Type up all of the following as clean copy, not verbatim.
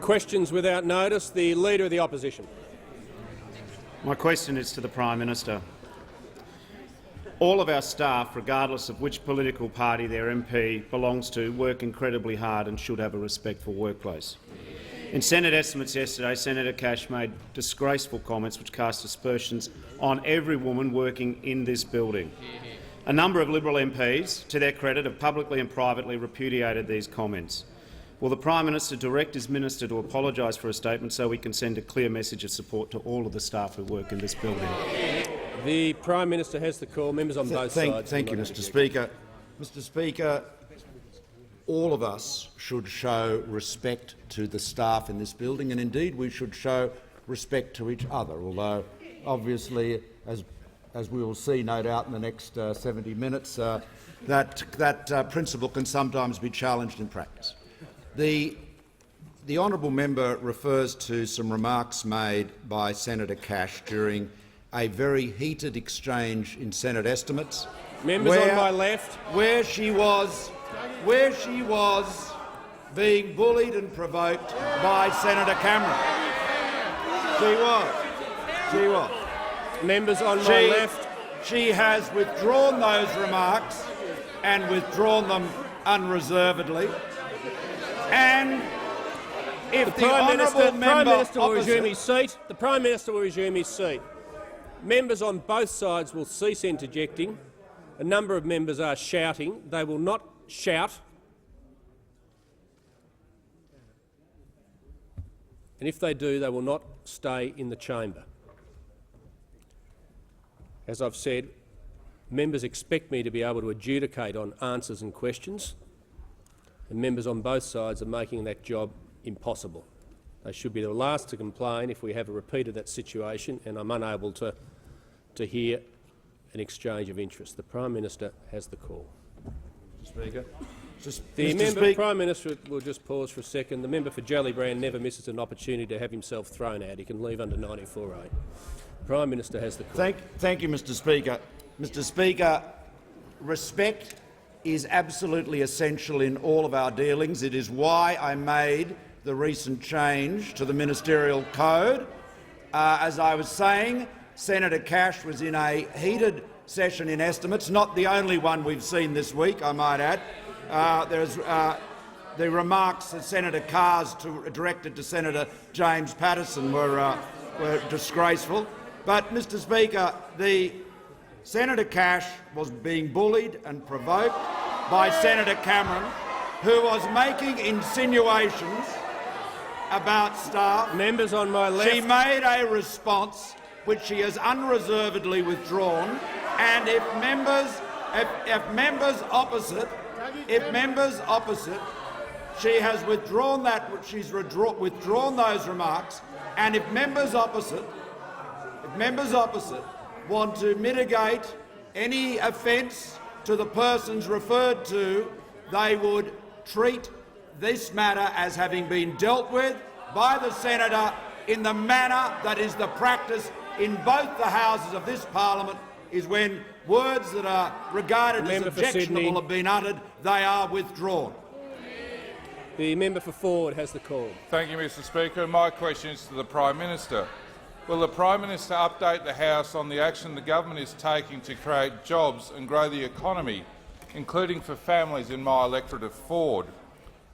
Questions without notice. The Leader of the Opposition. My question is to the Prime Minister. All of our staff, regardless of which political party their MP belongs to, work incredibly hard and should have a respectful workplace. In Senate estimates yesterday, Senator Cash made disgraceful comments which cast aspersions on every woman working in this building. A number of Liberal MPs, to their credit, have publicly and privately repudiated these comments. Will the Prime Minister direct his minister to apologise for a statement so we can send a clear message of support to all of the staff who work in this building? The Prime Minister has the call. Members on both sides. Thank you, Mr. Speaker. Mr. Speaker, all of us should show respect to the staff in this building, and indeed we should show respect to each other, although obviously, as we will see no doubt in the next 70 minutes, that principle can sometimes be challenged in practice. The honourable member refers to some remarks made by Senator Cash during a very heated exchange in Senate estimates. Members on my left. Where she was being bullied and provoked by Senator Cameron. She was. Members on my left. She has withdrawn those remarks and withdrawn them unreservedly. And if the Prime Minister will resume his seat, the Prime Minister will resume his seat. Members on both sides will cease interjecting. A number of members are shouting. They will not shout. And if they do, they will not stay in the chamber. As I've said, members expect me to be able to adjudicate on answers and questions, and members on both sides are making that job impossible. They should be the last to complain if we have a repeat of that situation and I'm unable to hear an exchange of interest. The Prime Minister has the call. Speaker. The Prime Minister will just pause for a second. The member for Jellybrand never misses an opportunity to have himself thrown out. He can leave under 94A. The Prime Minister has the call. Thank you, Mr. Speaker. Mr. Speaker, respect is absolutely essential in all of our dealings. It is why I made the recent change to the ministerial code. As I was saying, Senator Cash was in a heated session in estimates, not the only one we've seen this week, I might add. The remarks that Senator Carr's directed to Senator James Patterson were disgraceful. But, Mr. Speaker, Senator Cash was being bullied and provoked by Senator Cameron, who was making insinuations about staff. Members on my left. She made a response which she has unreservedly withdrawn, and if members opposite, she has withdrawn that. She's withdrawn those remarks, and if members opposite want to mitigate any offence to the persons referred to, they would treat this matter as having been dealt with by the senator in the manner that is the practice in both the houses of this parliament, is when words that are regarded as objectionable have been uttered, they are withdrawn. The member for Ford has the call. Thank you, Mr. Speaker. My question is to the Prime Minister. Will the Prime Minister update the House on the action the government is taking to create jobs and grow the economy, including for families in my electorate of Ford?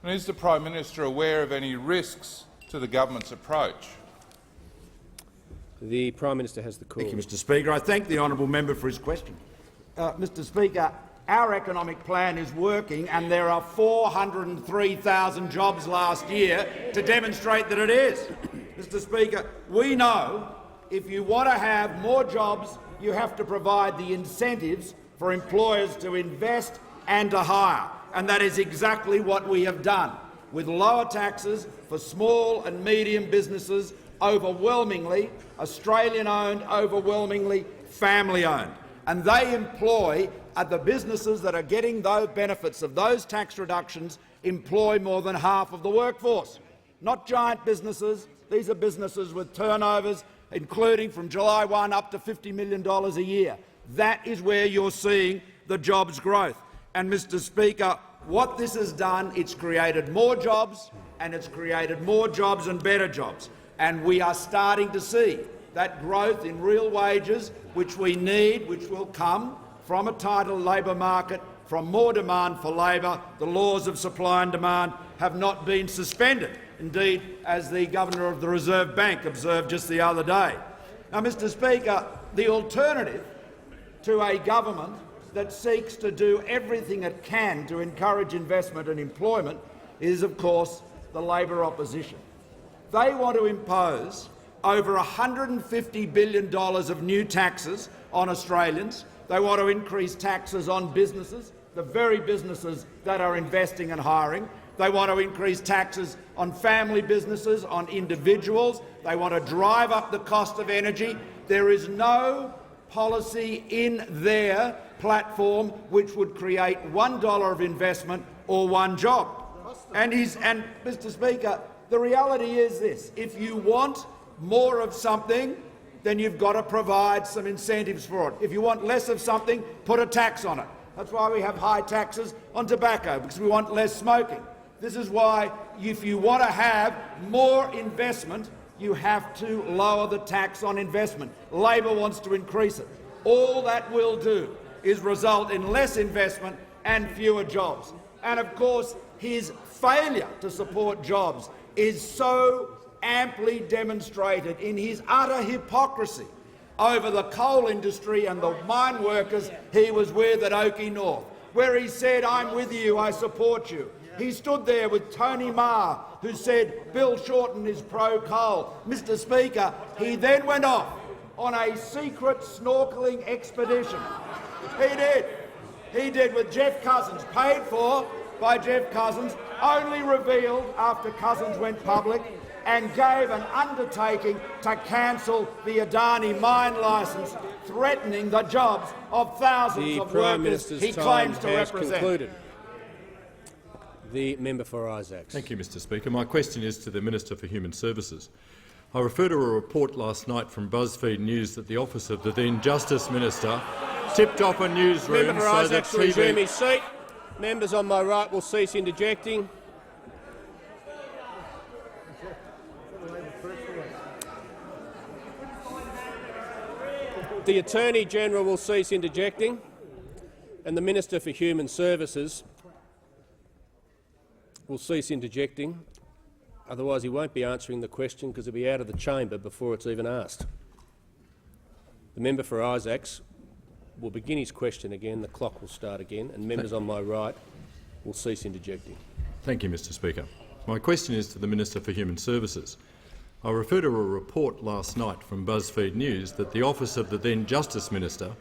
And is the Prime Minister aware of any risks to the government's approach? The Prime Minister has the call. Thank you, Mr. Speaker. I thank the honourable member for his question. Mr. Speaker, our economic plan is working, and there are 403,000 jobs last year to demonstrate that it is. Mr. Speaker, we know if you want to have more jobs, you have to provide the incentives for employers to invest and to hire, and that is exactly what we have done, with lower taxes for small and medium businesses, overwhelmingly Australian-owned, overwhelmingly family-owned. And they employ, the businesses that are getting those benefits of those tax reductions employ more than half of the workforce. Not giant businesses. These are businesses with turnovers including from July 1 up to $50 million a year. That is where you're seeing the jobs growth. And, Mr. Speaker, What this has done, it's created more jobs, and it's created more jobs and better jobs. And we are starting to see that growth in real wages, which we need, which will come from a tighter labour market, from more demand for labour. The laws of supply and demand have not been suspended. Indeed, as the Governor of the Reserve Bank observed just the other day. Now, Mr Speaker, the alternative to a government that seeks to do everything it can to encourage investment and employment is, of course, the Labor opposition. They want to impose over $150 billion of new taxes on Australians. They want to increase taxes on businesses, the very businesses that are investing and hiring. They want to increase taxes on family businesses, on individuals. They want to drive up the cost of energy. There is no policy in their platform which would create $1 of investment or one job. And Mr Speaker, the reality is this: if you want more of something, then you've got to provide some incentives for it. If you want less of something, put a tax on it. That's why we have high taxes on tobacco, because we want less smoking. This is why, if you want to have more investment, you have to lower the tax on investment. Labor wants to increase it. All that will do is result in less investment and fewer jobs. And of course, his failure to support jobs is so amply demonstrated in his utter hypocrisy over the coal industry and the mine workers he was with at Oakey North, where he said, "I'm with you, I support you." He stood there with Tony Marr, who said Bill Shorten is pro-coal. Mr Speaker, he then went off on a secret snorkelling expedition. He did with Jeff Cousins, paid for by Jeff Cousins, only revealed after Cousins went public, and gave an undertaking to cancel the Adani mine licence, threatening the jobs of thousands of workers he claims to represent. Concluded. The member for Isaacs. Thank you, Mr Speaker. My question is to the Minister for Human Services. I refer to a report last night from BuzzFeed News that the office of the then Justice Minister tipped off a newsroom Member for so Isaacs that will resume his seat. Members on my right will cease interjecting. The Attorney-General will cease interjecting, and the Minister for Human Services will cease interjecting. Otherwise he won't be answering the question because he'll be out of the chamber before it's even asked. The member for Isaacs will begin his question again, the clock will start again, and members on my right will cease interjecting. Thank you, Mr Speaker. My question is to the Minister for Human Services. I refer to a report last night from BuzzFeed News that the office of the then Justice Minister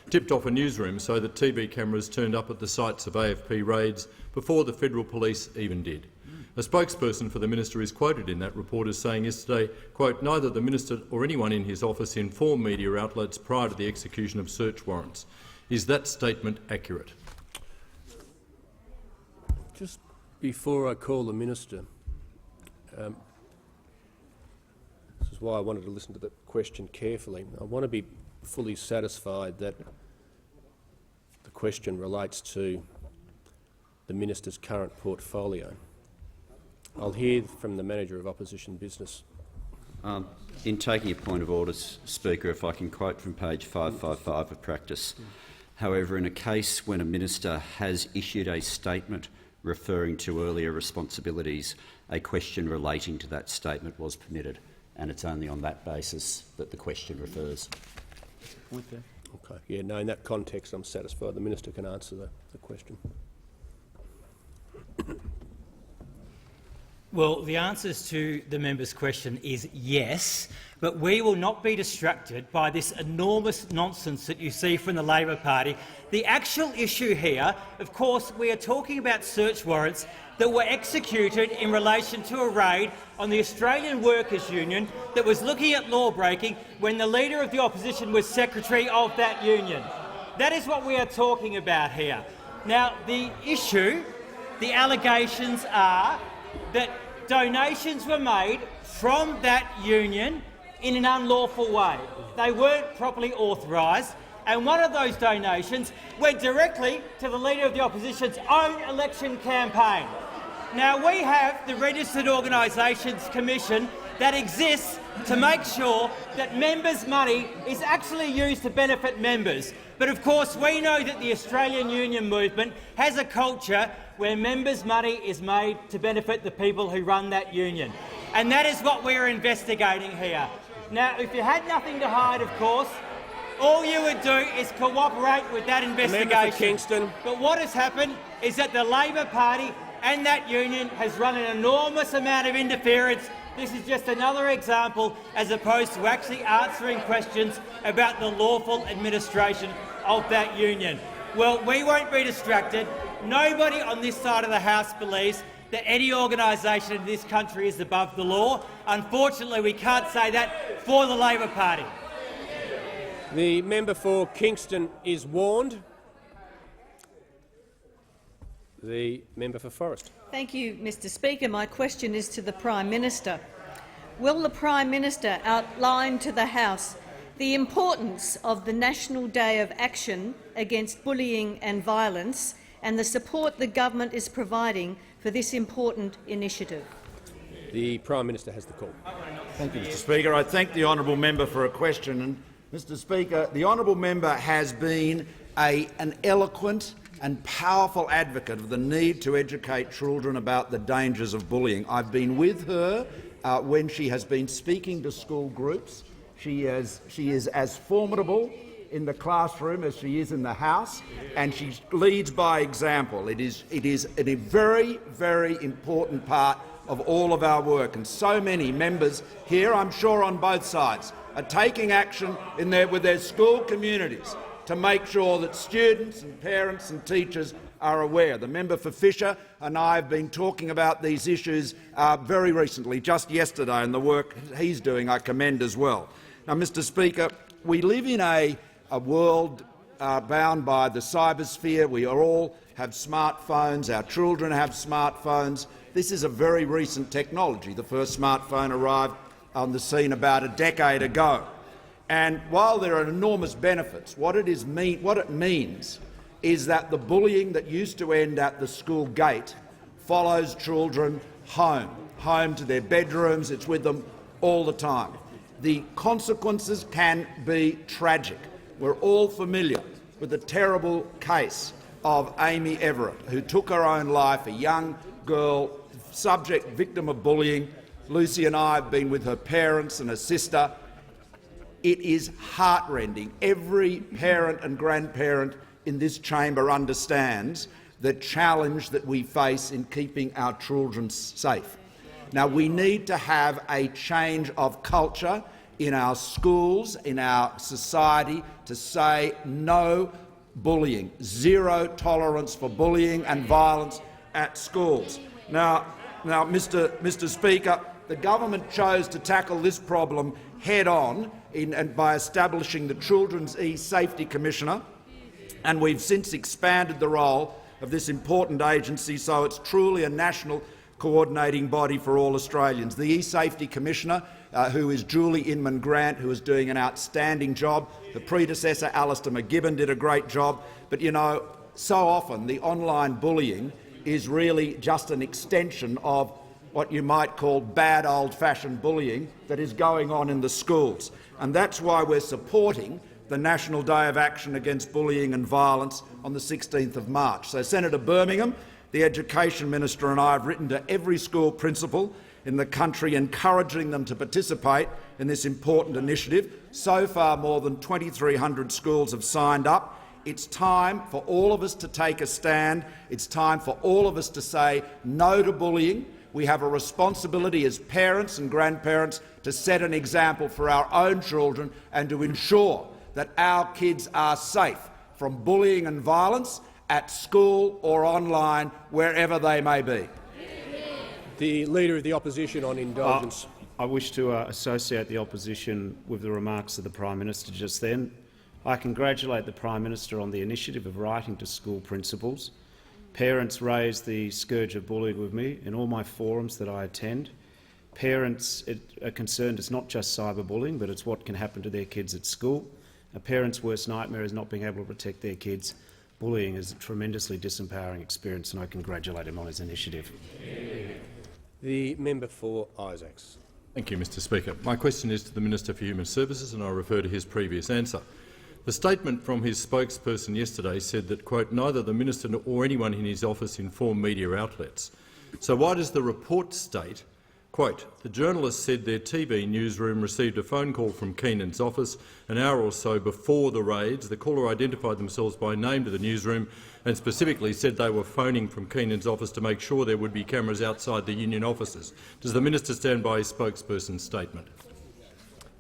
tipped off a newsroom so that TV cameras turned up at the sites of AFP raids before the federal police even did. A spokesperson for the minister is quoted in that report as saying yesterday, quote, "Neither the minister or anyone in his office informed media outlets prior to the execution of search warrants." Is that statement accurate? Just before I call the minister, this is why I wanted to listen to the question carefully. I want to be fully satisfied that the question relates to the minister's current portfolio. I'll hear from the Manager of Opposition Business. In taking a point of order, Speaker, if I can quote from page 555 of practice. However, in a case when a minister has issued a statement referring to earlier responsibilities, a question relating to that statement was permitted, and it's only on that basis that the question refers. Okay. Yeah, no, in that context I'm satisfied the minister can answer the question. Well, the answers to the member's question is yes, but we will not be distracted by this enormous nonsense that you see from the Labor Party. The actual issue here, of course, we are talking about search warrants that were executed in relation to a raid on the Australian Workers' Union that was looking at law-breaking when the Leader of the Opposition was Secretary of that union. That is what we are talking about here. Now, the issue, the allegations are that donations were made from that union in an unlawful way. They weren't properly authorised, and one of those donations went directly to the Leader of the Opposition's own election campaign. Now, we have the Registered Organisations Commission that exists to make sure that members' money is actually used to benefit members. But of course we know that the Australian Union movement has a culture where members' money is made to benefit the people who run that union. And that is what we're investigating here. Now, if you had nothing to hide, of course, all you would do is cooperate with that investigation. Member for Kingston. But what has happened is that the Labor Party and that union has run an enormous amount of interference. This is just another example, as opposed to actually answering questions about the lawful administration of that union. Well, we won't be distracted. Nobody on this side of the House believes that any organisation in this country is above the law. Unfortunately, we can't say that for the Labor Party. The member for Kingston is warned. The member for Forrest. Thank you, Mr Speaker. My question is to the Prime Minister. Will the Prime Minister outline to the House the importance of the National Day of Action against bullying and violence and the support the government is providing for this important initiative? The Prime Minister has the call. Thank you, Mr Speaker. I thank the honourable member for a question. And, Mr Speaker, the honourable member has been an eloquent and powerful advocate of the need to educate children about the dangers of bullying. I've been with her when she has been speaking to school groups. She is as formidable in the classroom as she is in the House, and she leads by example. It is a very, very important part of all of our work, and so many members here, I'm sure on both sides, are taking action with their school communities to make sure that students and parents and teachers are aware. The member for Fisher and I have been talking about these issues very recently, just yesterday, and the work he's doing I commend as well. Now, Mr Speaker, we live in a world bound by the cybersphere. We all have smartphones. Our children have smartphones. This is a very recent technology. The first smartphone arrived on the scene about a decade ago. And while there are enormous benefits, what it means is that the bullying that used to end at the school gate follows children home to their bedrooms. It's with them all the time. The consequences can be tragic. We're all familiar with the terrible case of Amy Everett, who took her own life, a young girl, victim of bullying. Lucy and I have been with her parents and her sister. It is heartrending. Every parent and grandparent in this chamber understands the challenge that we face in keeping our children safe. Now, we need to have a change of culture in our schools, in our society, to say no bullying, zero tolerance for bullying and violence at schools. Now, Mr Speaker, the government chose to tackle this problem head-on by establishing the Children's E-Safety Commissioner, and we've since expanded the role of this important agency so it's truly a national coordinating body for all Australians. The E-Safety Commissioner, who is Julie Inman-Grant, who is doing an outstanding job. The predecessor, Alistair McGibbon, did a great job. But, you know, so often the online bullying is really just an extension of what you might call bad old-fashioned bullying that is going on in the schools. And that's why we're supporting the National Day of Action Against Bullying and Violence on the 16th of March. So, Senator Birmingham, the Education Minister, and I have written to every school principal in the country encouraging them to participate in this important initiative. So far, more than 2,300 schools have signed up. It's time for all of us to take a stand. It's time for all of us to say no to bullying. We have a responsibility as parents and grandparents to set an example for our own children and to ensure that our kids are safe from bullying and violence at school or online, wherever they may be. The Leader of the Opposition on indulgence. I wish to associate the opposition with the remarks of the Prime Minister just then. I congratulate the Prime Minister on the initiative of writing to school principals. Parents raise the scourge of bullying with me in all my forums that I attend. Parents are concerned it's not just cyberbullying, but it's what can happen to their kids at school. A parent's worst nightmare is not being able to protect their kids. Bullying is a tremendously disempowering experience, and I congratulate him on his initiative. The member for Isaacs. Thank you, Mr Speaker. My question is to the Minister for Human Services, and I refer to his previous answer. The statement from his spokesperson yesterday said that, quote, neither the minister or anyone in his office informed media outlets. So why does the report state, quote, the journalist said their TV newsroom received a phone call from Keenan's office an hour or so before the raids. The caller identified themselves by name to the newsroom and specifically said they were phoning from Keenan's office to make sure there would be cameras outside the union offices. Does the minister stand by his spokesperson's statement?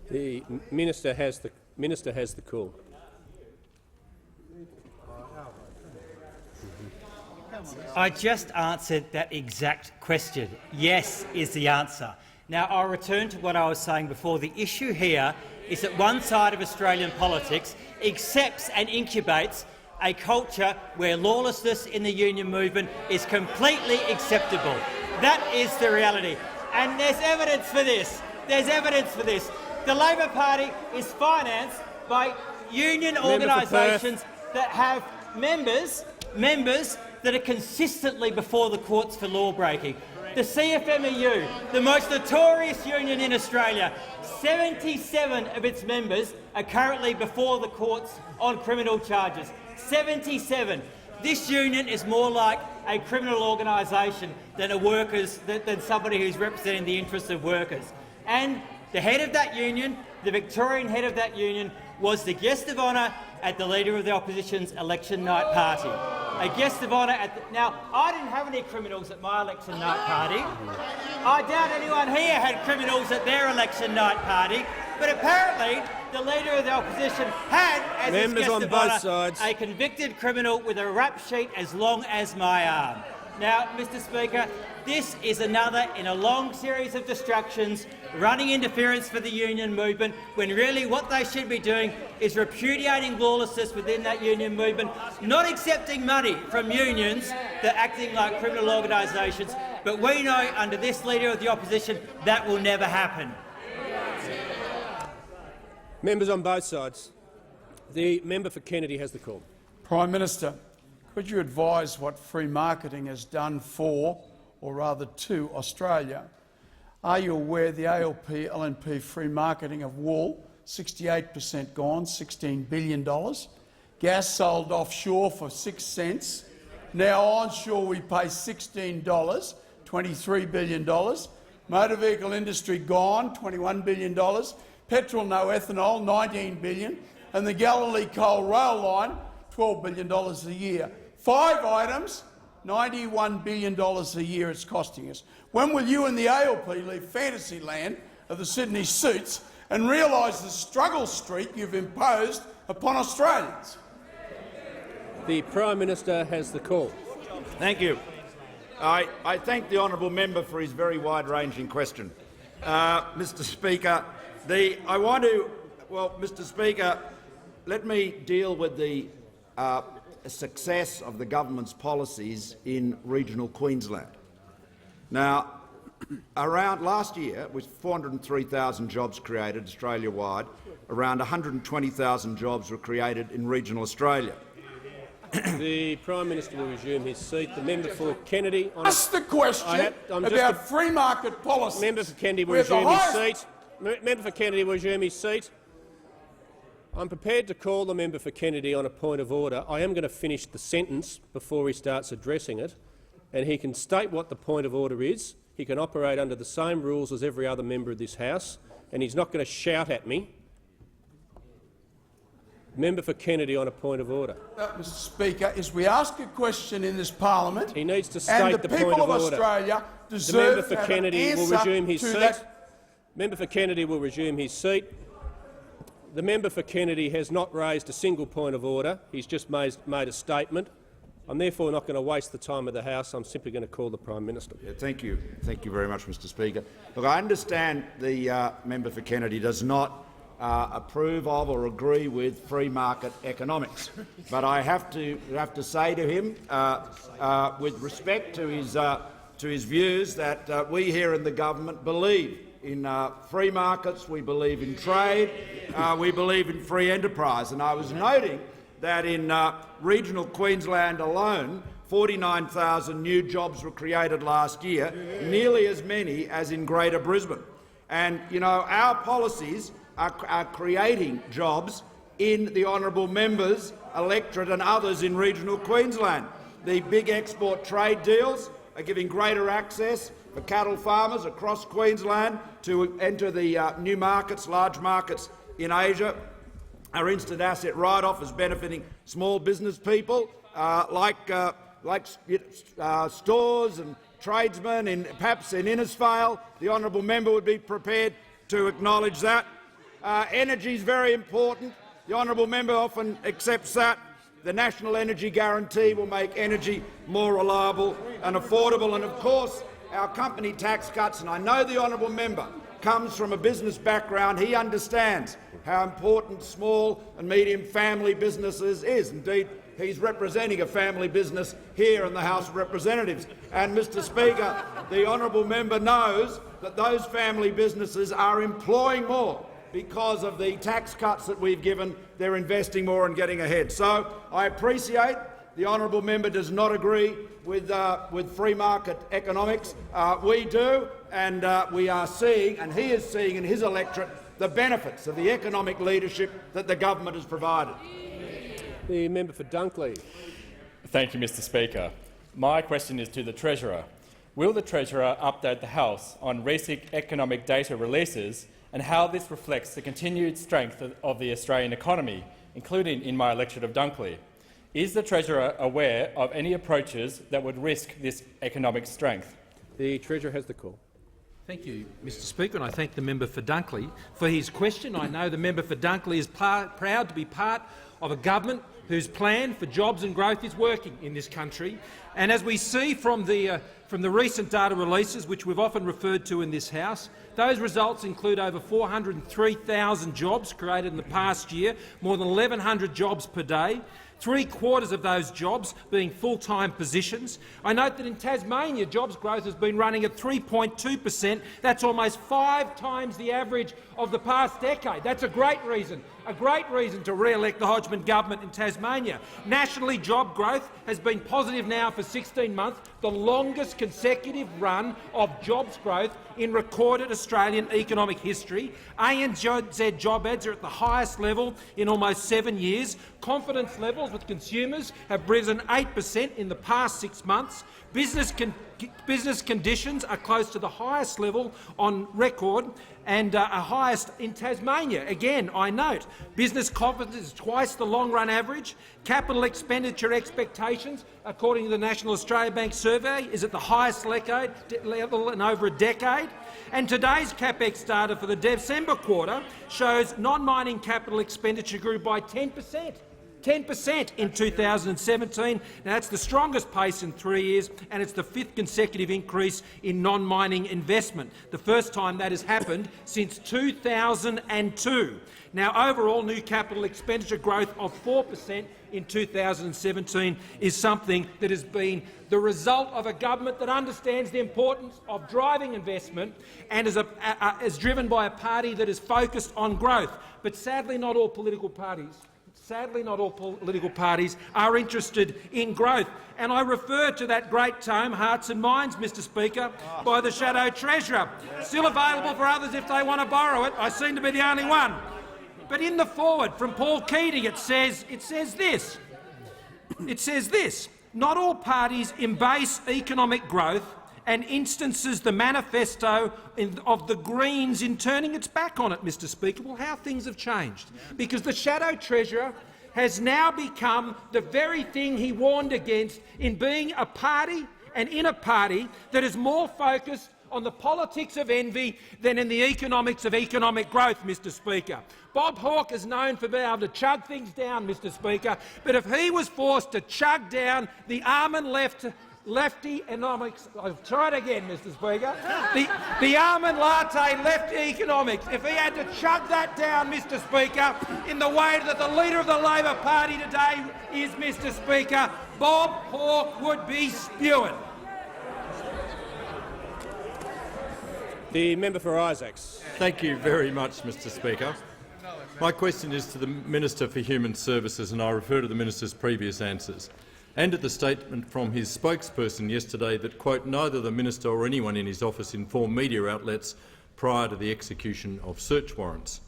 The minister has the call. I just answered that exact question. Yes is the answer. Now, I'll return to what I was saying before. The issue here is that one side of Australian politics accepts and incubates a culture where lawlessness in the union movement is completely acceptable. That is the reality. And there's evidence for this. There's evidence for this. The Labor Party is financed by union organisations that have members that are consistently before the courts for law-breaking. The CFMEU, the most notorious union in Australia, 77 of its members are currently before the courts on criminal charges. 77. This union is more like a criminal organisation than than somebody who's representing the interests of workers. And the head of that union, the Victorian head of that union, was the guest of honour at the Leader of the Opposition's election night party. A guest of honour at the— Now, I didn't have any criminals at my election night party. I doubt anyone here had criminals at their election night party, but apparently the Leader of the Opposition had, as his guest of honour, a convicted criminal with a rap sheet as long as my arm. Now, Mr Speaker, this is another in a long series of distractions, running interference for the union movement, when really what they should be doing is repudiating lawlessness within that union movement, not accepting money from unions that are acting like criminal organisations. But we know under this Leader of the Opposition that will never happen. Members on both sides. The member for Kennedy has the call. Prime Minister, could you advise what free marketing has done for, or rather to, Australia? Are you aware the ALP-LNP free marketing of wool, 68% gone, $16 billion, gas sold offshore for 6 cents, now onshore we pay $16, $23 billion, motor vehicle industry gone, $21 billion, petrol no ethanol, $19 billion, and the Galilee coal rail line, $12 billion a year. 5 items, $91 billion a year it's costing us. When will you and the ALP leave fantasy land of the Sydney suits and realise the struggle streak you've imposed upon Australians? The Prime Minister has the call. Thank you. I thank the honourable member for his very wide-ranging question. Mr Speaker, Mr Speaker, let me deal with the success of the government's policies in regional Queensland. Now, around last year, with 403,000 jobs created Australia-wide, around 120,000 jobs were created in regional Australia. The Prime Minister will resume his seat. The member for Kennedy— Ask the question about free market policy. Member for Kennedy will resume his seat. Member for Kennedy will resume his seat. I'm prepared to call the member for Kennedy on a point of order. I am going to finish the sentence before he starts addressing it, and he can state what the point of order is. He can operate under the same rules as every other member of this House, and he's not going to shout at me. Member for Kennedy on a point of order. Mr Speaker, is we ask a question in this parliament, he needs to state the point of order. And the people of Australia deserve to have an answer to that. Member for Kennedy will resume his seat. The member for Kennedy has not raised a single point of order. He's just made a statement. I'm therefore not going to waste the time of the House. I'm simply going to call the Prime Minister. Yeah, thank you. Thank you very much, Mr Speaker. Look, I understand the member for Kennedy does not approve of or agree with free market economics, but I have to say to him, with respect to to his views that we here in the government believe in free markets, we believe in trade, we believe in free enterprise. And I was noting that in regional Queensland alone, 49,000 new jobs were created last year, nearly as many as in Greater Brisbane. And, you know, our policies are creating jobs in the honourable member's electorate and others in regional Queensland. The big export trade deals are giving greater access for cattle farmers across Queensland to enter the new markets, large markets in Asia. Our instant asset write-off is benefiting small business people like stores and tradesmen, perhaps in Innisfail. The honourable member would be prepared to acknowledge that. Energy is very important. The honourable member often accepts that. The National Energy Guarantee will make energy more reliable and affordable. And of course, our company tax cuts, and I know the honourable member comes from a business background. He understands how important small and medium family businesses is. Indeed, he's representing a family business here in the House of Representatives. And, Mr Speaker, the honourable member knows that those family businesses are employing more because of the tax cuts that we've given. They're investing more and getting ahead. So I appreciate the honourable member does not agree with free market economics. We do, and we are seeing, and he is seeing in his electorate, the benefits of the economic leadership that the government has provided. The member for Dunkley. Thank you, Mr Speaker. My question is to the Treasurer. Will the Treasurer update the House on recent economic data releases and how this reflects the continued strength of the Australian economy, including in my electorate of Dunkley? Is the Treasurer aware of any approaches that would risk this economic strength? The Treasurer has the call. Thank you, Mr Speaker, and I thank the member for Dunkley for his question. I know the member for Dunkley is proud to be part of a government whose plan for jobs and growth is working in this country. And as we see from the recent data releases, which we've often referred to in this House, those results include over 403,000 jobs created in the past year, more than 1,100 jobs per day, 3/4 of those jobs being full-time positions. I note that in Tasmania, jobs growth has been running at 3.2%. That's almost 5 times the average of the past decade. That's a great reason to re-elect the Hodgman government in Tasmania. Nationally, job growth has been positive now for 16 months, the longest consecutive run of jobs growth in recorded Australian economic history. ANZ job ads are at the highest level in almost 7 years. Confidence levels with consumers have risen 8% in the past 6 months. Business conditions are close to the highest level on record and are highest in Tasmania. Again, I note, business confidence is twice the long-run average. Capital expenditure expectations, according to the National Australia Bank survey, is at the highest level in over a decade. And today's CapEx data for the December quarter shows non-mining capital expenditure grew by 10%. 10% in 2017. Now, that's the strongest pace in 3 years, and it's the 5th consecutive increase in non-mining investment, the first time that has happened since 2002. Now, overall new capital expenditure growth of 4% in 2017 is something that has been the result of a government that understands the importance of driving investment and is driven by a party that is focused on growth. But sadly, not all political parties are interested in growth. And I refer to that great tome, Hearts and Minds, Mr Speaker, by the Shadow Treasurer. Still available for others if they want to borrow it. I seem to be the only one. But in the foreword from Paul Keating it says this, not all parties embrace economic growth and instances the manifesto of the Greens in turning its back on it, Mr Speaker. Well, how things have changed. Because the Shadow Treasurer has now become the very thing he warned against in being a party and in a party that is more focused on the politics of envy than in the economics of economic growth, Mr Speaker. Bob Hawke is known for being able to chug things down, Mr Speaker, but if he was forced to chug down the almond lefty economics, I'll try it again, Mr Speaker, the almond latte lefty economics, if he had to chug that down, Mr Speaker, in the way that the leader of the Labor Party today is, Mr Speaker, Bob Hawke would be spewing. The member for Isaacs. Thank you very much, Mr Speaker. My question is to the Minister for Human Services, and I refer to the minister's previous answers and to the statement from his spokesperson yesterday that, quote, neither the minister or anyone in his office informed media outlets prior to the execution of search warrants.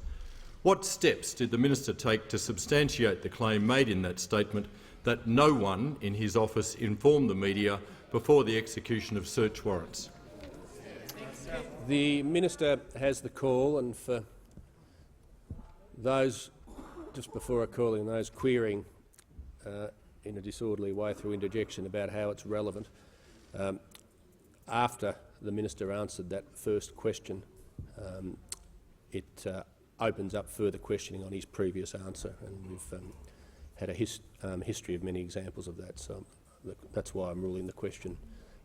What steps did the minister take to substantiate the claim made in that statement that no one in his office informed the media before the execution of search warrants? The minister has the call, and for those just before I call in, those querying in a disorderly way through interjection about how it's relevant, after the minister answered that first question, it opens up further questioning on his previous answer, and we've had a history of many examples of that. So that's why I'm ruling the question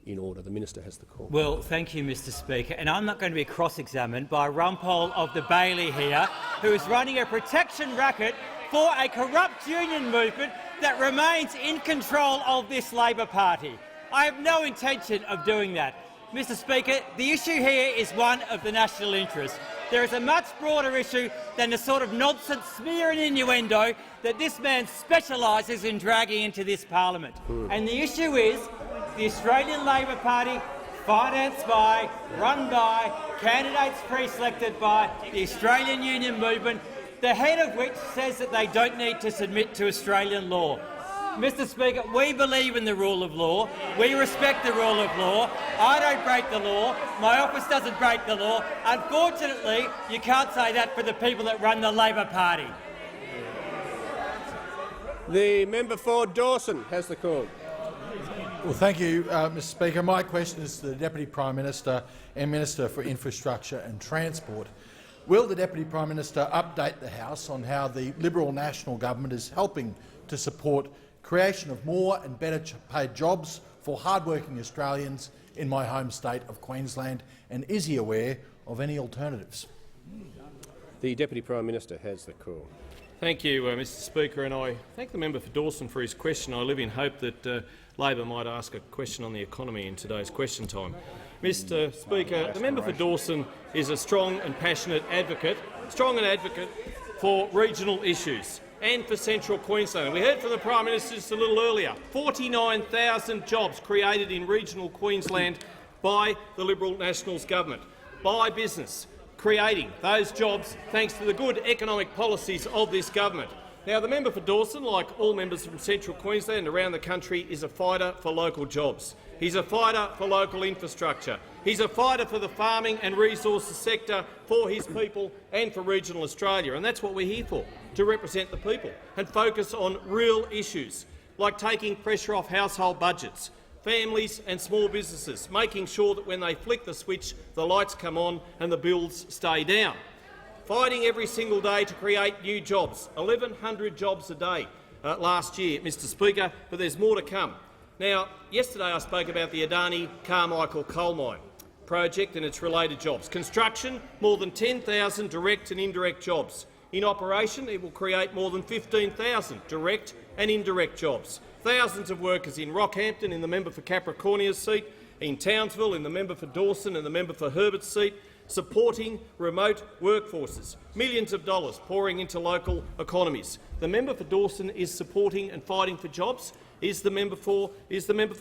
in order. The minister has the call. Well, thank you, Mr Speaker. And I'm not going to be cross-examined by a rumpole of the Bailey here, who is running a protection racket for a corrupt union movement that remains in control of this Labor Party. I have no intention of doing that. Mr Speaker, the issue here is one of the national interest. There is a much broader issue than the sort of nonsense smear and innuendo that this man specialises in dragging into this parliament. And the issue is the Australian Labor Party, financed by, run by, candidates pre-selected by the Australian Union Movement, the head of which says that they don't need to submit to Australian law. Mr Speaker, we believe in the rule of law. We respect the rule of law. I don't break the law. My office doesn't break the law. Unfortunately, you can't say that for the people that run the Labor Party. The member for Dawson has the call. Well, thank you, Mr Speaker. My question is to the Deputy Prime Minister and Minister for Infrastructure and Transport. Will the Deputy Prime Minister update the House on how the Liberal National Government is helping to support creation of more and better paid jobs for hard-working Australians in my home state of Queensland, and is he aware of any alternatives? The Deputy Prime Minister has the call. Thank you, Mr Speaker, and I thank the member for Dawson for his question. I live in hope that Labor might ask a question on the economy in today's question time. Mr Speaker, the member for Dawson is a strong and passionate advocate, for regional issues and for central Queensland. We heard from the Prime Minister just a little earlier, 49,000 jobs created in regional Queensland by the Liberal Nationals government, by business, creating those jobs thanks to the good economic policies of this government. Now, the member for Dawson, like all members from central Queensland and around the country, is a fighter for local jobs. He's a fighter for local infrastructure. He's a fighter for the farming and resources sector, for his people and for regional Australia. And that's what we're here for, to represent the people and focus on real issues, like taking pressure off household budgets, families and small businesses, making sure that when they flick the switch, the lights come on and the bills stay down. Fighting every single day to create new jobs, 1,100 jobs a day last year, Mr Speaker, but there's more to come. Now, yesterday I spoke about the Adani Carmichael coal mine project and its related jobs. Construction, more than 10,000 direct and indirect jobs. In operation, it will create more than 15,000 direct and indirect jobs. Thousands of workers in Rockhampton in the member for Capricornia's seat, in Townsville in the member for Dawson and the member for Herbert's seat, supporting remote workforces, millions of dollars pouring into local economies. The member for Dawson is supporting and fighting for jobs. Is the member for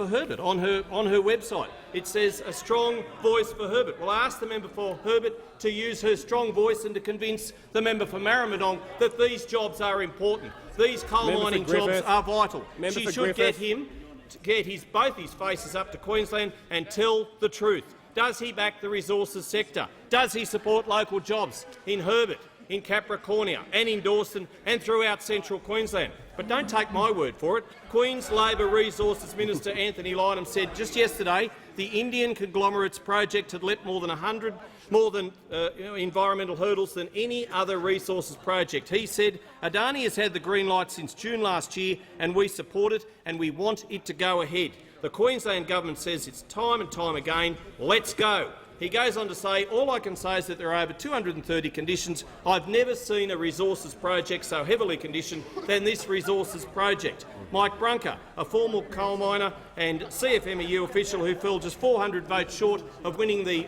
Herbert on her website? It says a strong voice for Herbert. Well, I ask the member for Herbert to use her strong voice and to convince the member for Maribyrnong that these jobs are important. These coal mining jobs are vital. She should get him to get both his faces up to Queensland and tell the truth. Does he back the resources sector? Does he support local jobs in Herbert, in Capricornia and in Dawson and throughout central Queensland? But don't take my word for it. Queen's Labor Resources Minister Anthony Lynham said just yesterday the Indian conglomerate's project had leapt more than environmental hurdles than any other resources project. He said Adani has had the green light since June last year and we support it and we want it to go ahead. The Queensland government says it's time and time again, let's go. He goes on to say, all I can say is that there are over 230 conditions. I've never seen a resources project so heavily conditioned than this resources project. Mike Brunker, a former coal miner and CFMEU official who fell just 400 votes short of winning the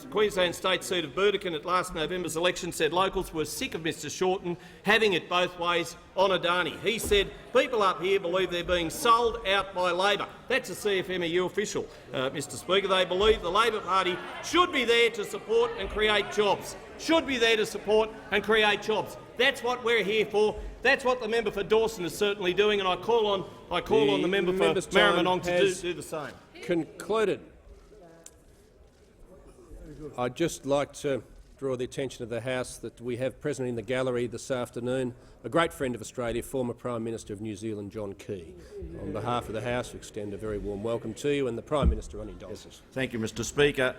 Queensland state seat of Burdekin at last November's election, said locals were sick of Mr Shorten having it both ways on Adani. He said people up here believe they're being sold out by Labor. That's a CFMEU official, Mr Speaker. They believe the Labor Party should be there to support and create jobs. Should be there to support and create jobs. That's what we're here for. That's what the member for Dawson is certainly doing, and I call on the member for Maribyrnong to do the same. Concluded. I'd just like to draw the attention of the House that we have present in the gallery this afternoon a great friend of Australia, former Prime Minister of New Zealand, John Key. On behalf of the House, we extend a very warm welcome to you and the Prime Minister on indulgence. Thank you, Mr Speaker.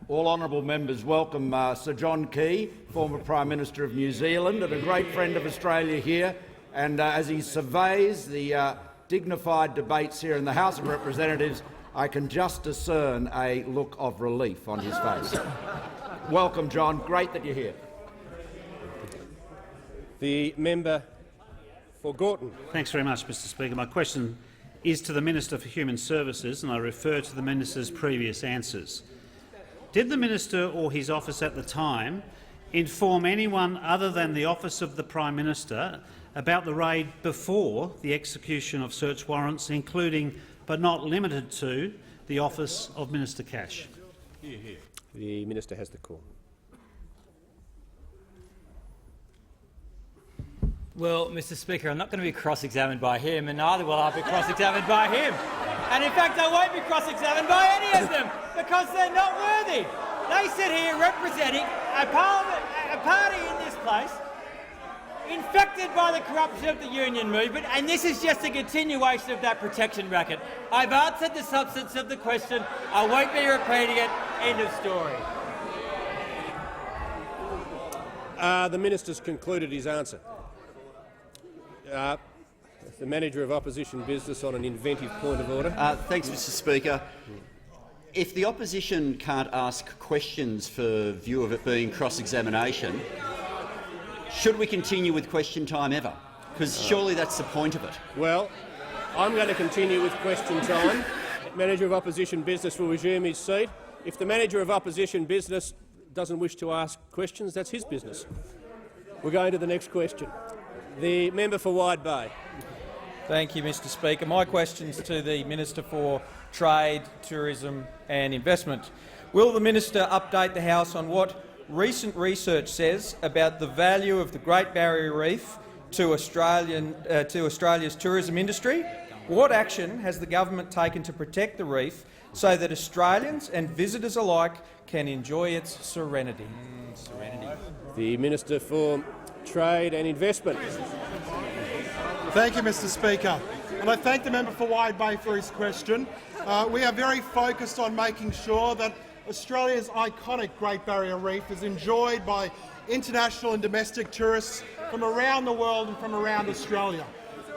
All honourable members welcome Sir John Key, former Prime Minister of New Zealand and a great friend of Australia here. And as he surveys the dignified debates here in the House of Representatives, I can just discern a look of relief on his face. Welcome, John. Great that you're here. The member for Gorton. Thanks very much, Mr Speaker. My question is to the Minister for Human Services, and I refer to the Minister's previous answers. Did the Minister or his office at the time inform anyone other than the Office of the Prime Minister about the raid before the execution of search warrants, including but not limited to the Office of Minister Cash? The Minister has the call. Well, Mr Speaker, I'm not going to be cross-examined by him, and neither will I be cross-examined by him. And in fact, I won't be cross-examined by any of them, because they're not worthy. They sit here representing a party in this place infected by the corruption of the union movement, and this is just a continuation of that protection racket. I've answered the substance of the question. I won't be repeating it. End of story. The Minister's concluded his answer. The Manager of Opposition Business on an inventive point of order. Thanks, Mr Speaker. If the opposition can't ask questions for view of it being cross-examination, should we continue with question time ever? Because surely that's the point of it. Well, I'm going to continue with question time. Manager of Opposition Business will resume his seat. If the Manager of Opposition Business doesn't wish to ask questions, that's his business. We're going to the next question. The member for Wide Bay. Thank you, Mr Speaker. My question is to the Minister for Trade, Tourism and Investment. Will the Minister update the House on what recent research says about the value of the Great Barrier Reef to Australia's tourism industry? What action has the government taken to protect the reef so that Australians and visitors alike can enjoy its serenity? The Minister for Trade and Investment. Thank you, Mr Speaker. And I thank the member for Wide Bay for his question. We are very focused on making sure that Australia's iconic Great Barrier Reef is enjoyed by international and domestic tourists from around the world and from around Australia.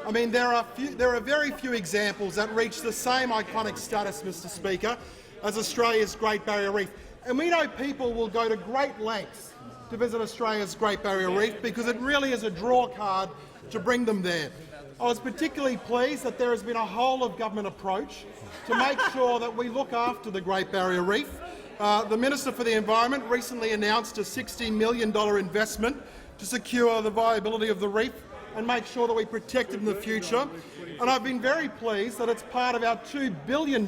I mean, there are very few examples that reach the same iconic status, Mr Speaker, as Australia's Great Barrier Reef. And we know people will go to great lengths to visit Australia's Great Barrier Reef because it really is a draw card to bring them there. I was particularly pleased that there has been a whole-of-government approach to make sure that we look after the Great Barrier Reef. The Minister for the Environment recently announced a $60 million investment to secure the viability of the reef and make sure that we protect it in the future. And I've been very pleased that it's part of our $2 billion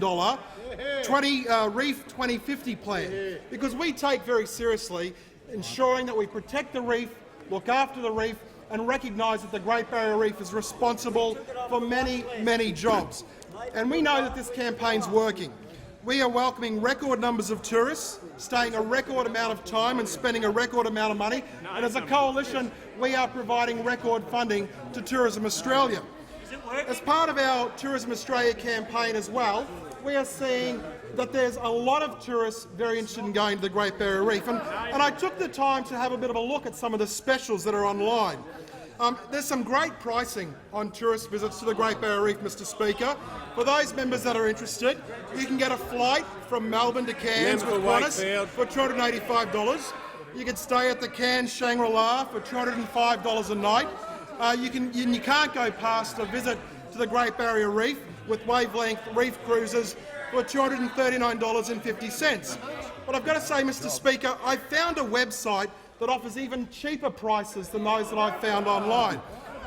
Reef 2050 plan, because we take very seriously ensuring that we protect the reef, look after the reef and recognise that the Great Barrier Reef is responsible for many, many jobs. And we know that this campaign's working. We are welcoming record numbers of tourists, staying a record amount of time and spending a record amount of money. And as a coalition, we are providing record funding to Tourism Australia. As part of our Tourism Australia campaign as well, we are seeing that there's a lot of tourists very interested in going to the Great Barrier Reef. And I took the time to have a bit of a look at some of the specials that are online. There's some great pricing on tourist visits to the Great Barrier Reef, Mr Speaker. For those members that are interested, you can get a flight from Melbourne to Cairns with Qantas for $285. You can stay at the Cairns Shangri-La for $205 a night. You can't go past a visit to the Great Barrier Reef with wavelength reef cruises for $239.50. But I've got to say, Mr Speaker, I found a website that offers even cheaper prices than those that I've found online.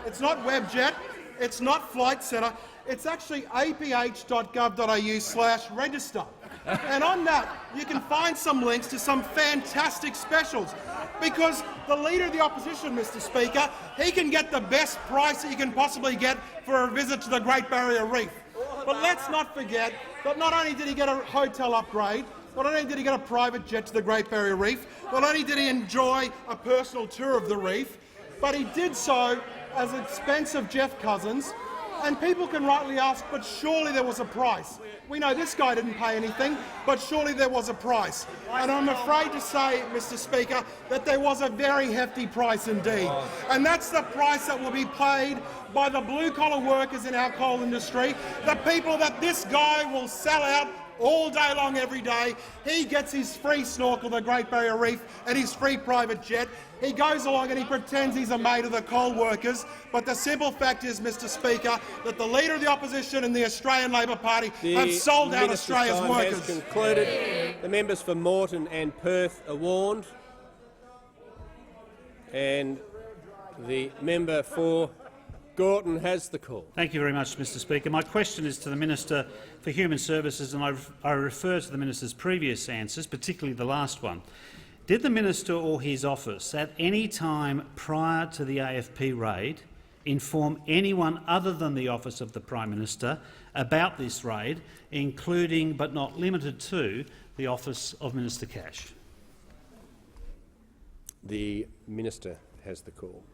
It's not Webjet, it's not Flight Centre, it's actually aph.gov.au/register. And on that, you can find some links to some fantastic specials, because the Leader of the Opposition, Mr Speaker, he can get the best price that you can possibly get for a visit to the Great Barrier Reef. But let's not forget that not only did he get a hotel upgrade, not only did he get a private jet to the Great Barrier Reef, not only did he enjoy a personal tour of the reef, but he did so at the expense of Jeff Cousins. And people can rightly ask, but surely there was a price. We know this guy didn't pay anything, but surely there was a price. And I'm afraid to say, Mr Speaker, that there was a very hefty price indeed. And that's the price that will be paid by the blue-collar workers in our coal industry, the people that this guy will sell out all day long, every day. He gets his free snorkel, the Great Barrier Reef, and his free private jet. He goes along and he pretends he's a mate of the coal workers. But the simple fact is, Mr Speaker, that the Leader of the Opposition and the Australian Labor Party have sold out Australia's workers. Has concluded. The members for Moreton and Perth are warned. And the member for Gorton has the call. Thank you very much, Mr Speaker. My question is to the Minister for Human Services, and I refer to the Minister's previous answers, particularly the last one. Did the Minister or his office at any time prior to the AFP raid inform anyone other than the Office of the Prime Minister about this raid, including but not limited to the Office of Minister Cash? The Minister has the call.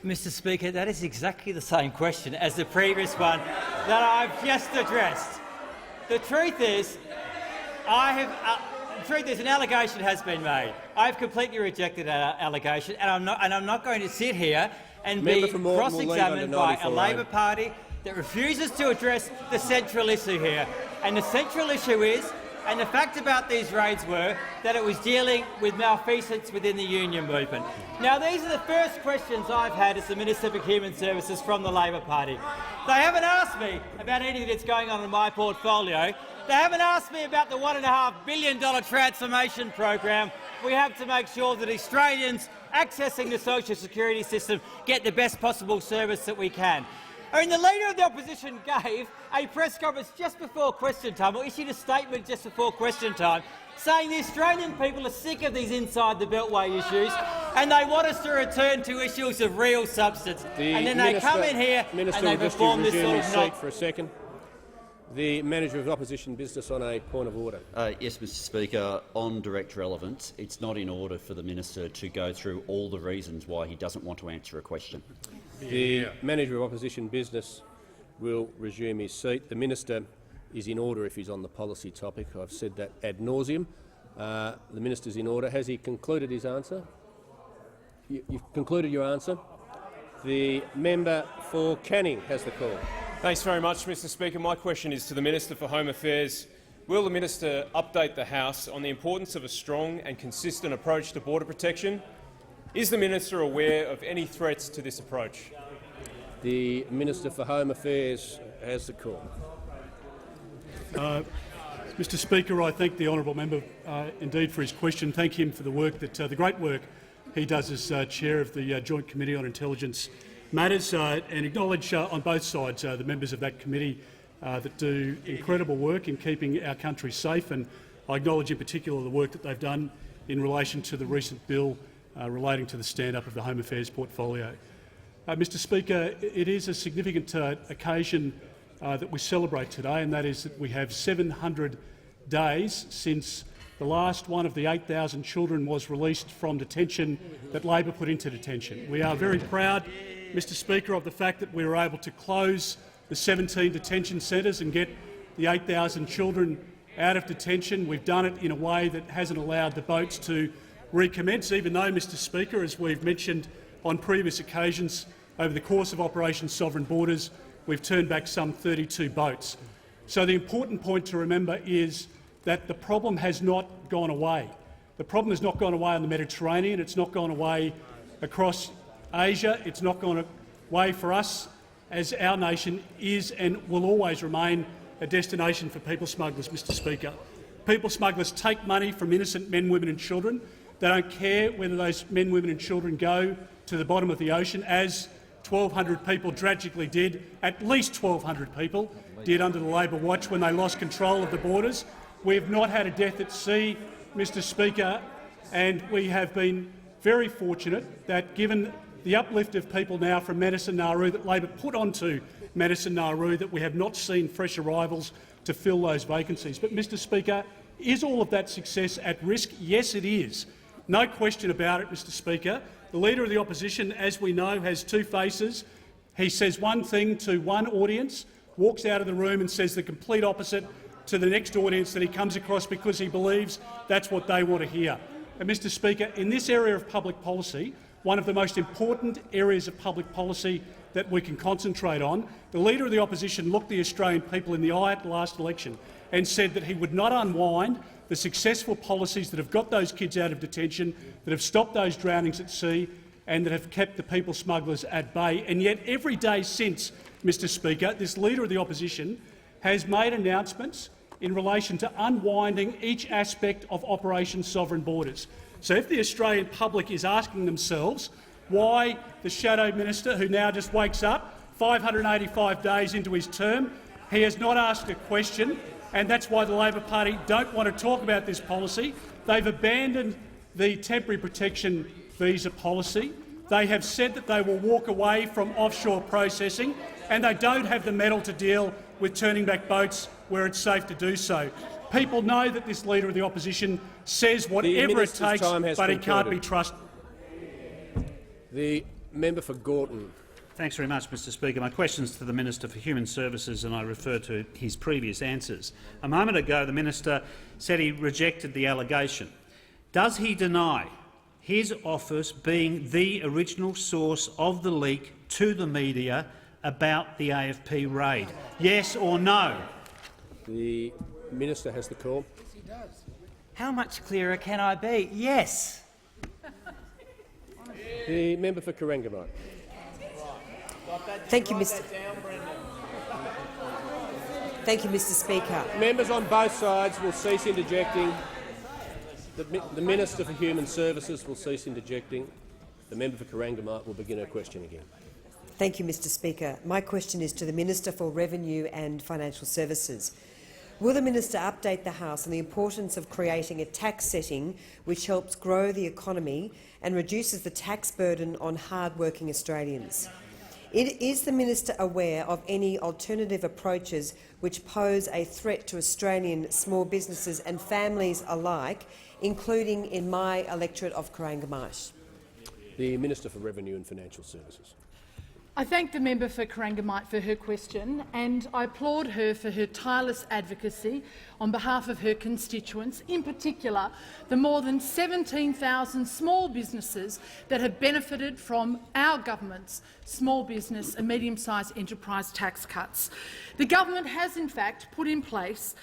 Mr Speaker, that is exactly the same question as the previous one that I've just addressed. The truth is, an allegation has been made. I've completely rejected that allegation, and I'm not going to sit here and be cross-examined by a Labor Party that refuses to address the central issue here. And the central issue is, and the fact about these raids were that it was dealing with malfeasance within the union movement. Now, these are the first questions I've had as the Minister for Human Services from the Labor Party. They haven't asked me about anything that's going on in my portfolio. They haven't asked me about the $1.5 billion transformation program we have to make sure that Australians accessing the social security system get the best possible service that we can. I mean, the Leader of the Opposition gave a press conference just before question time, or issued a statement just before question time, saying the Australian people are sick of these inside the Beltway issues and they want us to return to issues of real substance. And then they come in here and they perform this sort of seat for a second. The Manager of Opposition Business on a point of order. Yes, Mr Speaker. On direct relevance, it's not in order for the Minister to go through all the reasons why he doesn't want to answer a question. The Manager of Opposition Business will resume his seat. The Minister is in order if he's on the policy topic. I've said that ad nauseum. The Minister's in order. Has he concluded his answer? You've concluded your answer. The member for Canning has the call. Thanks very much, Mr Speaker. My question is to the Minister for Home Affairs. Will the Minister update the House on the importance of a strong and consistent approach to border protection? Is the Minister aware of any threats to this approach? The Minister for Home Affairs has the call. Mr Speaker, I thank the honourable member indeed for his question. Thank him for the work the great work he does as chair of the Joint Committee on Intelligence Matters, and acknowledge on both sides the members of that committee that do incredible work in keeping our country safe, and I acknowledge in particular the work that they've done in relation to the recent bill relating to the stand-up of the Home Affairs portfolio. Mr Speaker, it is a significant occasion that we celebrate today, and that is that we have 700 days since the last one of the 8,000 children was released from detention that Labor put into detention. We are very proud, Mr Speaker, of the fact that we were able to close the 17 detention centres and get the 8,000 children out of detention. We've done it in a way that hasn't allowed the boats to recommence, even though, Mr Speaker, as we've mentioned on previous occasions, over the course of Operation Sovereign Borders, we've turned back some 32 boats. So the important point to remember is that the problem has not gone away. The problem has not gone away in the Mediterranean, it's not gone away across Asia, it's not gone way for us, as our nation is and will always remain a destination for people smugglers, Mr Speaker. People smugglers take money from innocent men, women and children. They don't care whether those men, women and children go to the bottom of the ocean, as 1,200 people tragically did, at least 1,200 people did under the Labor watch when they lost control of the borders. We have not had a death at sea, Mr Speaker, and we have been very fortunate that, given the uplift of people now from Medicine Nauru that Labor put onto Medicine Nauru, that we have not seen fresh arrivals to fill those vacancies. But, Mr Speaker, is all of that success at risk? Yes, it is. No question about it, Mr Speaker. The Leader of the Opposition, as we know, has two faces. He says one thing to one audience, walks out of the room and says the complete opposite to the next audience that he comes across, because he believes that's what they want to hear. And, Mr Speaker, in this area of public policy, one of the most important areas of public policy that we can concentrate on, the Leader of the Opposition looked the Australian people in the eye at the last election and said that he would not unwind the successful policies that have got those kids out of detention, that have stopped those drownings at sea and that have kept the people smugglers at bay. And yet every day since, Mr Speaker, this Leader of the Opposition has made announcements in relation to unwinding each aspect of Operation Sovereign Borders. So if the Australian public is asking themselves why the Shadow Minister, who now just wakes up 585 days into his term, he has not asked a question, and that's why the Labor Party don't want to talk about this policy. They've abandoned the temporary protection visa policy. They have said that they will walk away from offshore processing, and they don't have the mettle to deal with turning back boats where it's safe to do so. People know that this Leader of the Opposition says whatever it takes, but he can't be trusted. The member for Gorton. Thanks very much, Mr Speaker. My question is to the Minister for Human Services, and I refer to his previous answers. A moment ago, the Minister said he rejected the allegation. Does he deny his office being the original source of the leak to the media about the AFP raid? Yes or no? The Minister has the call. Yes, he does. How much clearer can I be? Yes. The member for Corangamite. Thank you, Mr. Speaker. Members on both sides will cease interjecting. The Minister for Human Services will cease interjecting. The member for Corangamite will begin her question again. Thank you, Mr Speaker. My question is to the Minister for Revenue and Financial Services. Will the Minister update the House on the importance of creating a tax setting which helps grow the economy and reduces the tax burden on hard-working Australians? Is the Minister aware of any alternative approaches which pose a threat to Australian small businesses and families alike, including in my electorate of Corangamite? The Minister for Revenue and Financial Services. I thank the member for Corangamite for her question, and I applaud her for her tireless advocacy on behalf of her constituents, in particular the more than 17,000 small businesses that have benefited from our government's small business and medium-sized enterprise tax cuts. The government has in fact put in place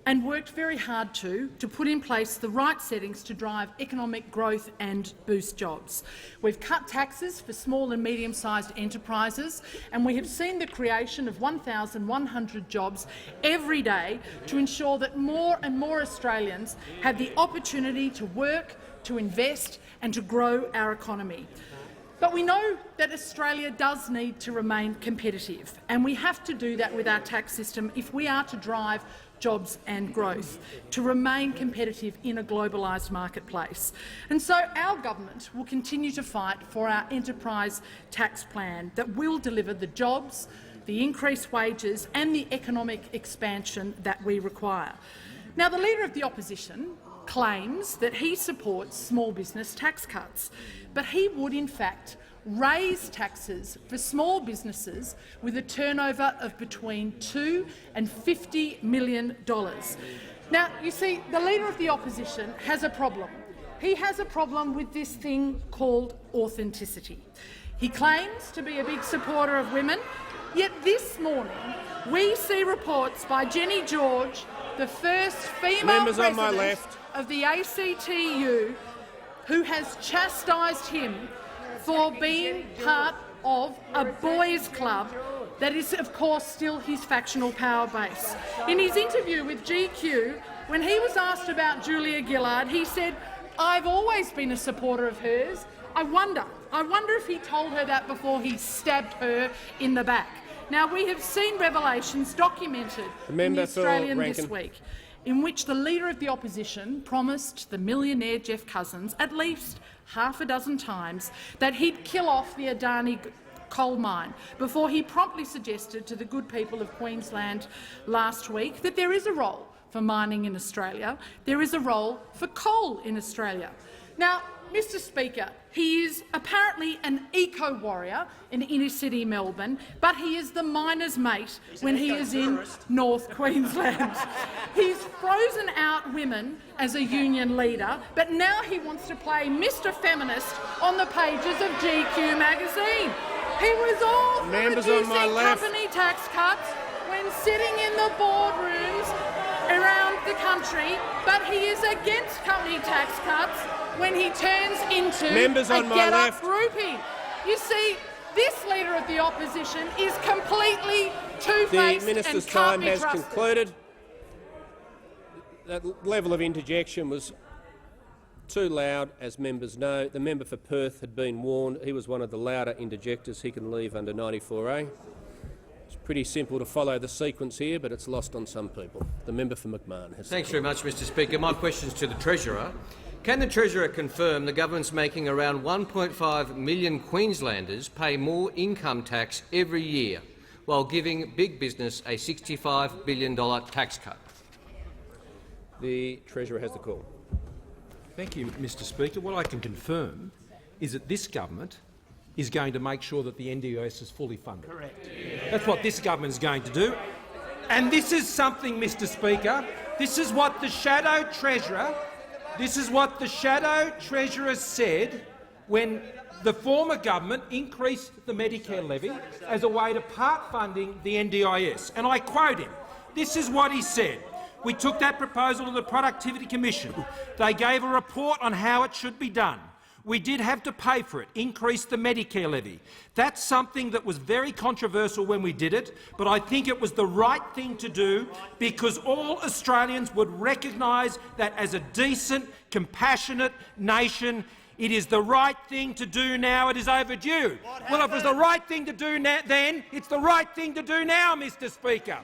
and worked very hard to put in place the right settings to drive economic growth and boost jobs. We've cut taxes for small and medium-sized enterprises, and we have seen the creation of 1,100 jobs every day to ensure that more and more Australians have the opportunity to work, to invest and to grow our economy. But we know that Australia does need to remain competitive, and we have to do that with our tax system if we are to drive jobs and growth, to remain competitive in a globalised marketplace. And so our government will continue to fight for our enterprise tax plan that will deliver the jobs, the increased wages and the economic expansion that we require. Now, the Leader of the Opposition claims that he supports small business tax cuts, but he would in fact raise taxes for small businesses with a turnover of between $2 and $50 million. Now, you see, the Leader of the Opposition has a problem. He has a problem with this thing called authenticity. He claims to be a big supporter of women, yet this morning we see reports by Jenny George, the first female president of the ACTU, who has chastised him for being part of a boys' club that is, of course, still his factional power base. In his interview with GQ, when he was asked about Julia Gillard, he said, "I've always been a supporter of hers. I wonder if he told her that before he stabbed her in the back." Now, we have seen revelations documented in The Australian this week in which the Leader of the Opposition promised the millionaire Jeff Cousins at least half a dozen times that he'd kill off the Adani coal mine before he promptly suggested to the good people of Queensland last week that there is a role for mining in Australia, there is a role for coal in Australia. Now, Mr Speaker, he is apparently an eco-warrior in inner-city Melbourne, but he is the miner's mate when he is in North Queensland. He's frozen out women as a union leader, but now he wants to play Mr Feminist on the pages of GQ magazine. He was all for reducing company tax cuts when sitting in the boardrooms around the country, but he is against company tax cuts when he turns into a get-up groupie. You see, this Leader of the Opposition is completely two-faced. The Minister's time has concluded. That level of interjection was too loud, as members know. The member for Perth had been warned. He was one of the louder interjectors. He can leave under 94A. It's pretty simple to follow the sequence here, but it's lost on some people. The member for McMahon has. Thanks very much, Mr Speaker. My question is to the Treasurer. Can the Treasurer confirm the government's making around 1.5 million Queenslanders pay more income tax every year while giving big business a $65 billion tax cut? The Treasurer has the call. Thank you, Mr Speaker. What I can confirm is that this government is going to make sure that the NDIS is fully funded. Correct. That's what this government is going to do. And this is something, Mr Speaker, this is what the Shadow Treasurer said when the former government increased the Medicare levy as a way to part funding the NDIS. And I quote him. This is what he said. "We took that proposal to the Productivity Commission. They gave a report on how it should be done. We did have to pay for it, increase the Medicare levy. That's something that was very controversial when we did it, but I think it was the right thing to do because all Australians would recognise that as a decent, compassionate nation, it is the right thing to do now. It is overdue." Well, if it was the right thing to do then, it's the right thing to do now, Mr Speaker.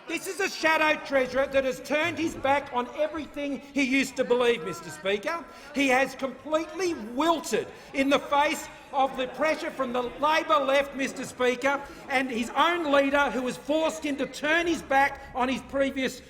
This is a Shadow Treasurer that has turned his back on everything he used to believe, Mr Speaker. He has completely wilted in the face of the pressure from the Labor left, Mr Speaker, and his own leader, who has forced him to turn his back on his previous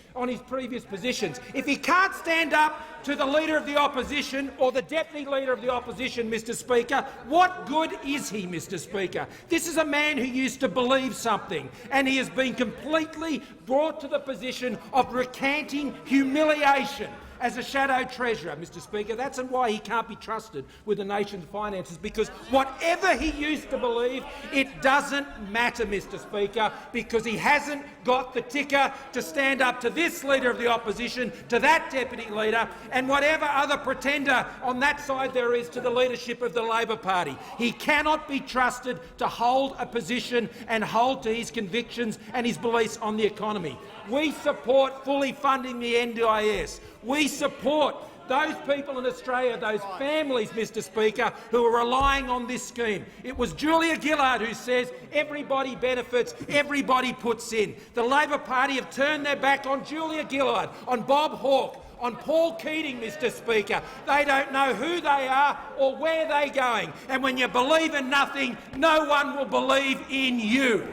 positions. If he can't stand up to the Leader of the Opposition or the Deputy Leader of the Opposition, Mr Speaker, what good is he, Mr Speaker? This is a man who used to believe something, and he has been completely brought to the position of recanting humiliation as a Shadow Treasurer, Mr Speaker. That's why he can't be trusted with the nation's finances, because whatever he used to believe, it doesn't matter, Mr Speaker, because he hasn't got the ticker to stand up to this Leader of the Opposition, to that Deputy Leader, and whatever other pretender on that side there is to the leadership of the Labor Party. He cannot be trusted to hold a position and hold to his convictions and his beliefs on the economy. We support fully funding the NDIS. We support those people in Australia, those families, Mr Speaker, who are relying on this scheme. It was Julia Gillard who says everybody benefits, everybody puts in. The Labor Party have turned their back on Julia Gillard, on Bob Hawke, on Paul Keating, Mr Speaker. They don't know who they are or where they're going. And when you believe in nothing, no one will believe in you.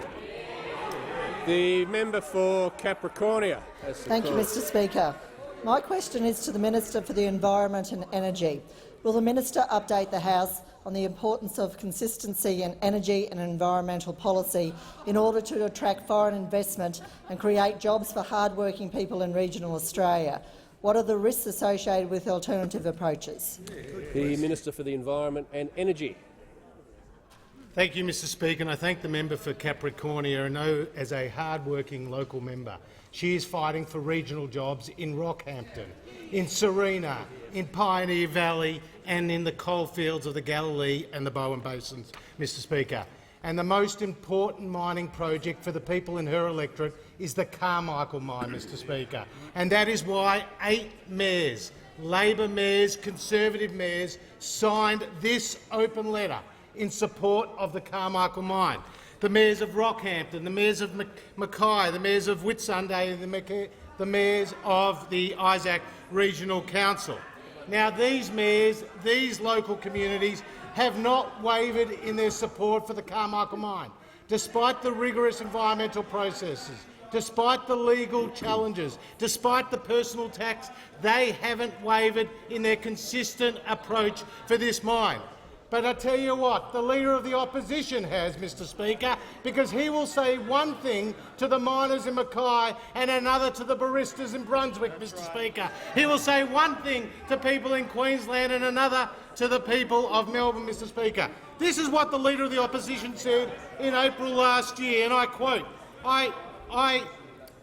The member for Capricornia. Thank you, Mr Speaker. My question is to the Minister for the Environment and Energy. Will the Minister update the House on the importance of consistency in energy and environmental policy in order to attract foreign investment and create jobs for hard-working people in regional Australia? What are the risks associated with alternative approaches? The Minister for the Environment and Energy. Thank you, Mr Speaker, and I thank the member for Capricornia, and know as a hard-working local member. She is fighting for regional jobs in Rockhampton, in Serena, in Pioneer Valley and in the coalfields of the Galilee and the Bowen Basins, Mr Speaker. and the most important mining project for the people in her electorate is the Carmichael mine, Mr Speaker. And that is why 8 mayors, Labor mayors, Conservative mayors, signed this open letter in support of the Carmichael mine. The mayors of Rockhampton, the mayors of Mackay, the mayors of Whitsunday and the mayors of the Isaac Regional Council. Now, these mayors, these local communities have not wavered in their support for the Carmichael mine, despite the rigorous environmental processes, despite the legal challenges, despite the personal tax. They haven't wavered in their consistent approach for this mine. But I tell you what, the Leader of the Opposition has, Mr Speaker, because he will say one thing to the miners in Mackay and another to the baristas in Brunswick, Mr Speaker. He will say one thing to people in Queensland and another to the people of Melbourne, Mr Speaker. This is what the Leader of the Opposition said in April last year, and I quote, I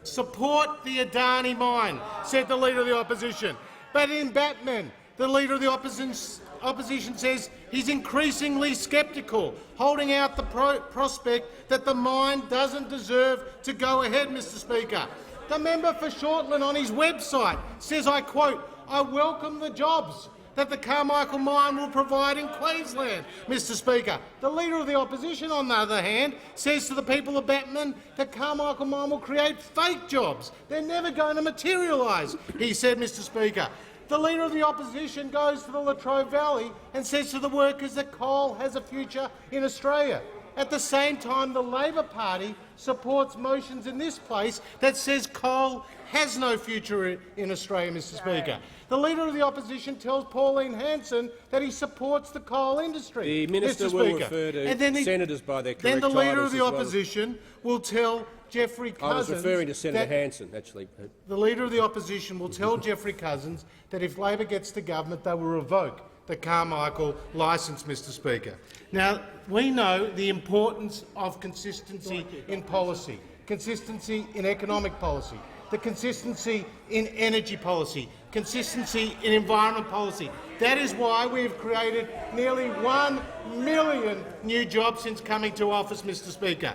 support the Adani mine, said the Leader of the Opposition. But in Batman, the Leader of the Opposition says he's increasingly sceptical, holding out the prospect that the mine doesn't deserve to go ahead, Mr Speaker. The member for Shortland on his website says, I quote, I welcome the jobs that the Carmichael mine will provide in Queensland, Mr Speaker. The Leader of the Opposition, on the other hand, says to the people of Batman that Carmichael mine will create fake jobs. They're never going to materialise, he said, Mr Speaker. The Leader of the Opposition goes to the Latrobe Valley and says to the workers that coal has a future in Australia. At the same time, the Labor Party supports motions in this place that says coal has no future in Australia, Mr Speaker. The Leader of the Opposition tells Pauline Hanson that he supports the coal industry. The Minister will refer to senators by their correct Then the Leader of the titles as well. Opposition will tell Jeffrey Cousins— I was referring to Senator Hanson, actually. The Leader of the Opposition will tell Jeffrey Cousins that if Labor gets to government, they will revoke the Carmichael licence, Mr Speaker. Now, we know the importance of consistency in policy, consistency in economic policy, the consistency in energy policy, consistency in environment policy. That is why we have created nearly 1 million new jobs since coming to office, Mr Speaker.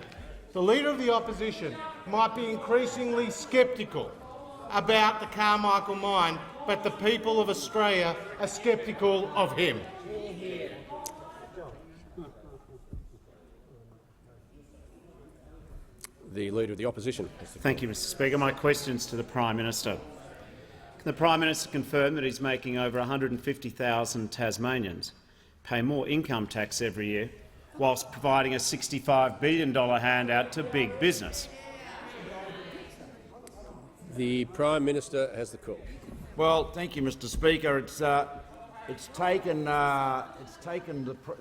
The Leader of the Opposition might be increasingly sceptical about the Carmichael mine, but the people of Australia are sceptical of him. The Leader of the Opposition. Thank you, Mr Speaker. My question is to the Prime Minister. Can the Prime Minister confirm that he's making over 150,000 Tasmanians pay more income tax every year whilst providing a $65 billion handout to big business? The Prime Minister has the call. Well, thank you, Mr Speaker. It's taken the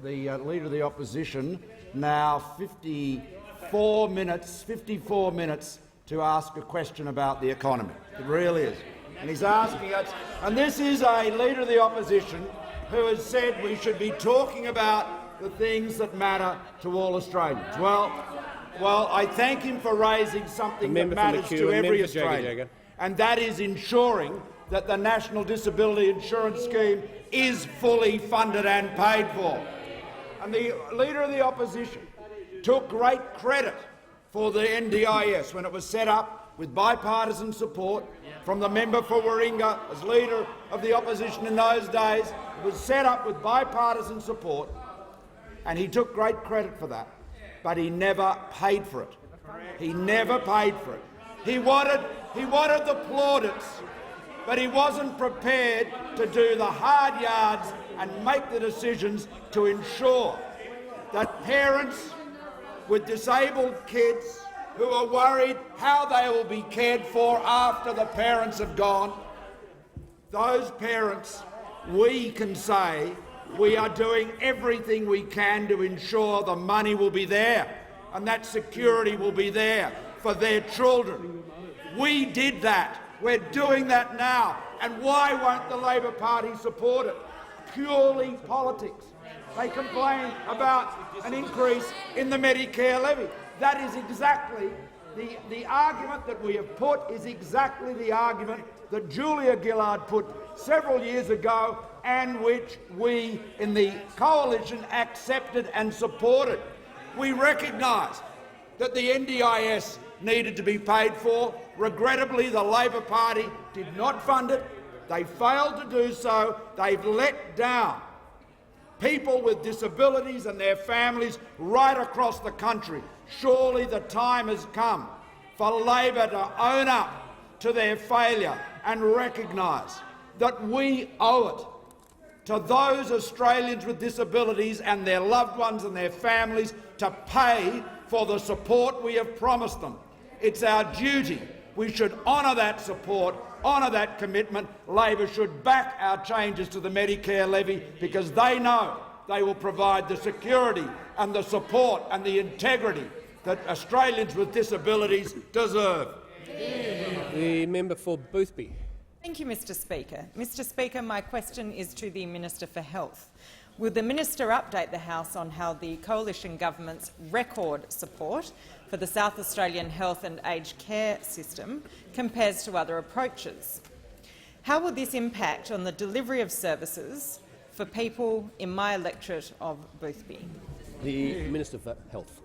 Leader of the Opposition now 54 minutes to ask a question about the economy. It really is. And he's asking us, and this is a Leader of the Opposition who has said we should be talking about the things that matter to all Australians. Well, I thank him for raising something that matters to every Australian, and that is ensuring that the National Disability Insurance Scheme is fully funded and paid for. And the Leader of the Opposition took great credit for the NDIS when it was set up with bipartisan support from the member for Warringah as Leader of the Opposition in those days. It was set up with bipartisan support, and he took great credit for that, but he never paid for it. He never paid for it. He wanted the plaudits, but he wasn't prepared to do the hard yards and make the decisions to ensure that parents with disabled kids who are worried how they will be cared for after the parents have gone, those parents, we can say we are doing everything we can to ensure the money will be there and that security will be there for their children. We did that. We're doing that now. And why won't the Labor Party support it? Purely politics. They complain about an increase in the Medicare levy. That is exactly the argument that we have put is exactly the argument that Julia Gillard put several years ago and which we in the coalition accepted and supported. We recognise that the NDIS needed to be paid for. Regrettably, the Labor Party did not fund it. They failed to do so. They've let down people with disabilities and their families right across the country. Surely the time has come for Labor to own up to their failure and recognise that we owe it to those Australians with disabilities and their loved ones and their families to pay for the support we have promised them. It's our duty. We should honour that support, honour that commitment. Labor should back our changes to the Medicare levy because they know they will provide the security and the support and the integrity that Australians with disabilities deserve. The member for Boothby. Thank you, Mr Speaker. Mr Speaker, my question is to the Minister for Health. Will the minister update the House on how the coalition government's record support for the South Australian health and aged care system compares to other approaches? How will this impact on the delivery of services for people in my electorate of Boothby? The Minister for Health.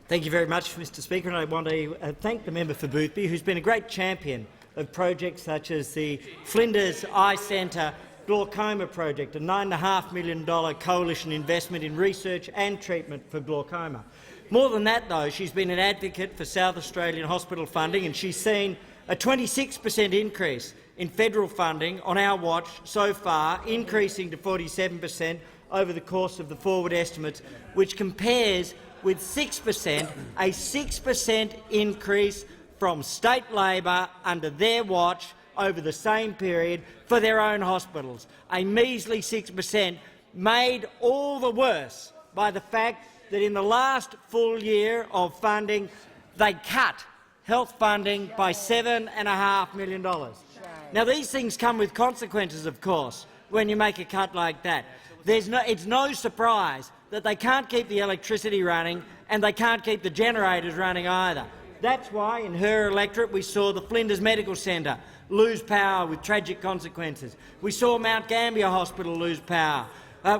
Thank you very much, Mr Speaker, and I want to thank the member for Boothby, who's been a great champion of projects such as the Flinders Eye Centre glaucoma project, a $9.5 million coalition investment in research and treatment for glaucoma. More than that, though, she's been an advocate for South Australian hospital funding, and she's seen a 26% increase in federal funding on our watch so far, increasing to 47% over the course of the forward estimates, which compares with 6%, a 6% increase from state Labor under their watch over the same period for their own hospitals. A measly 6%, made all the worse by the fact that in the last full year of funding they cut health funding by $7.5 million. Now, these things come with consequences, of course, when you make a cut like that. It's no surprise that they can't keep the electricity running and they can't keep the generators running either. That's why in her electorate we saw the Flinders Medical Centre lose power with tragic consequences. We saw Mount Gambier Hospital lose power.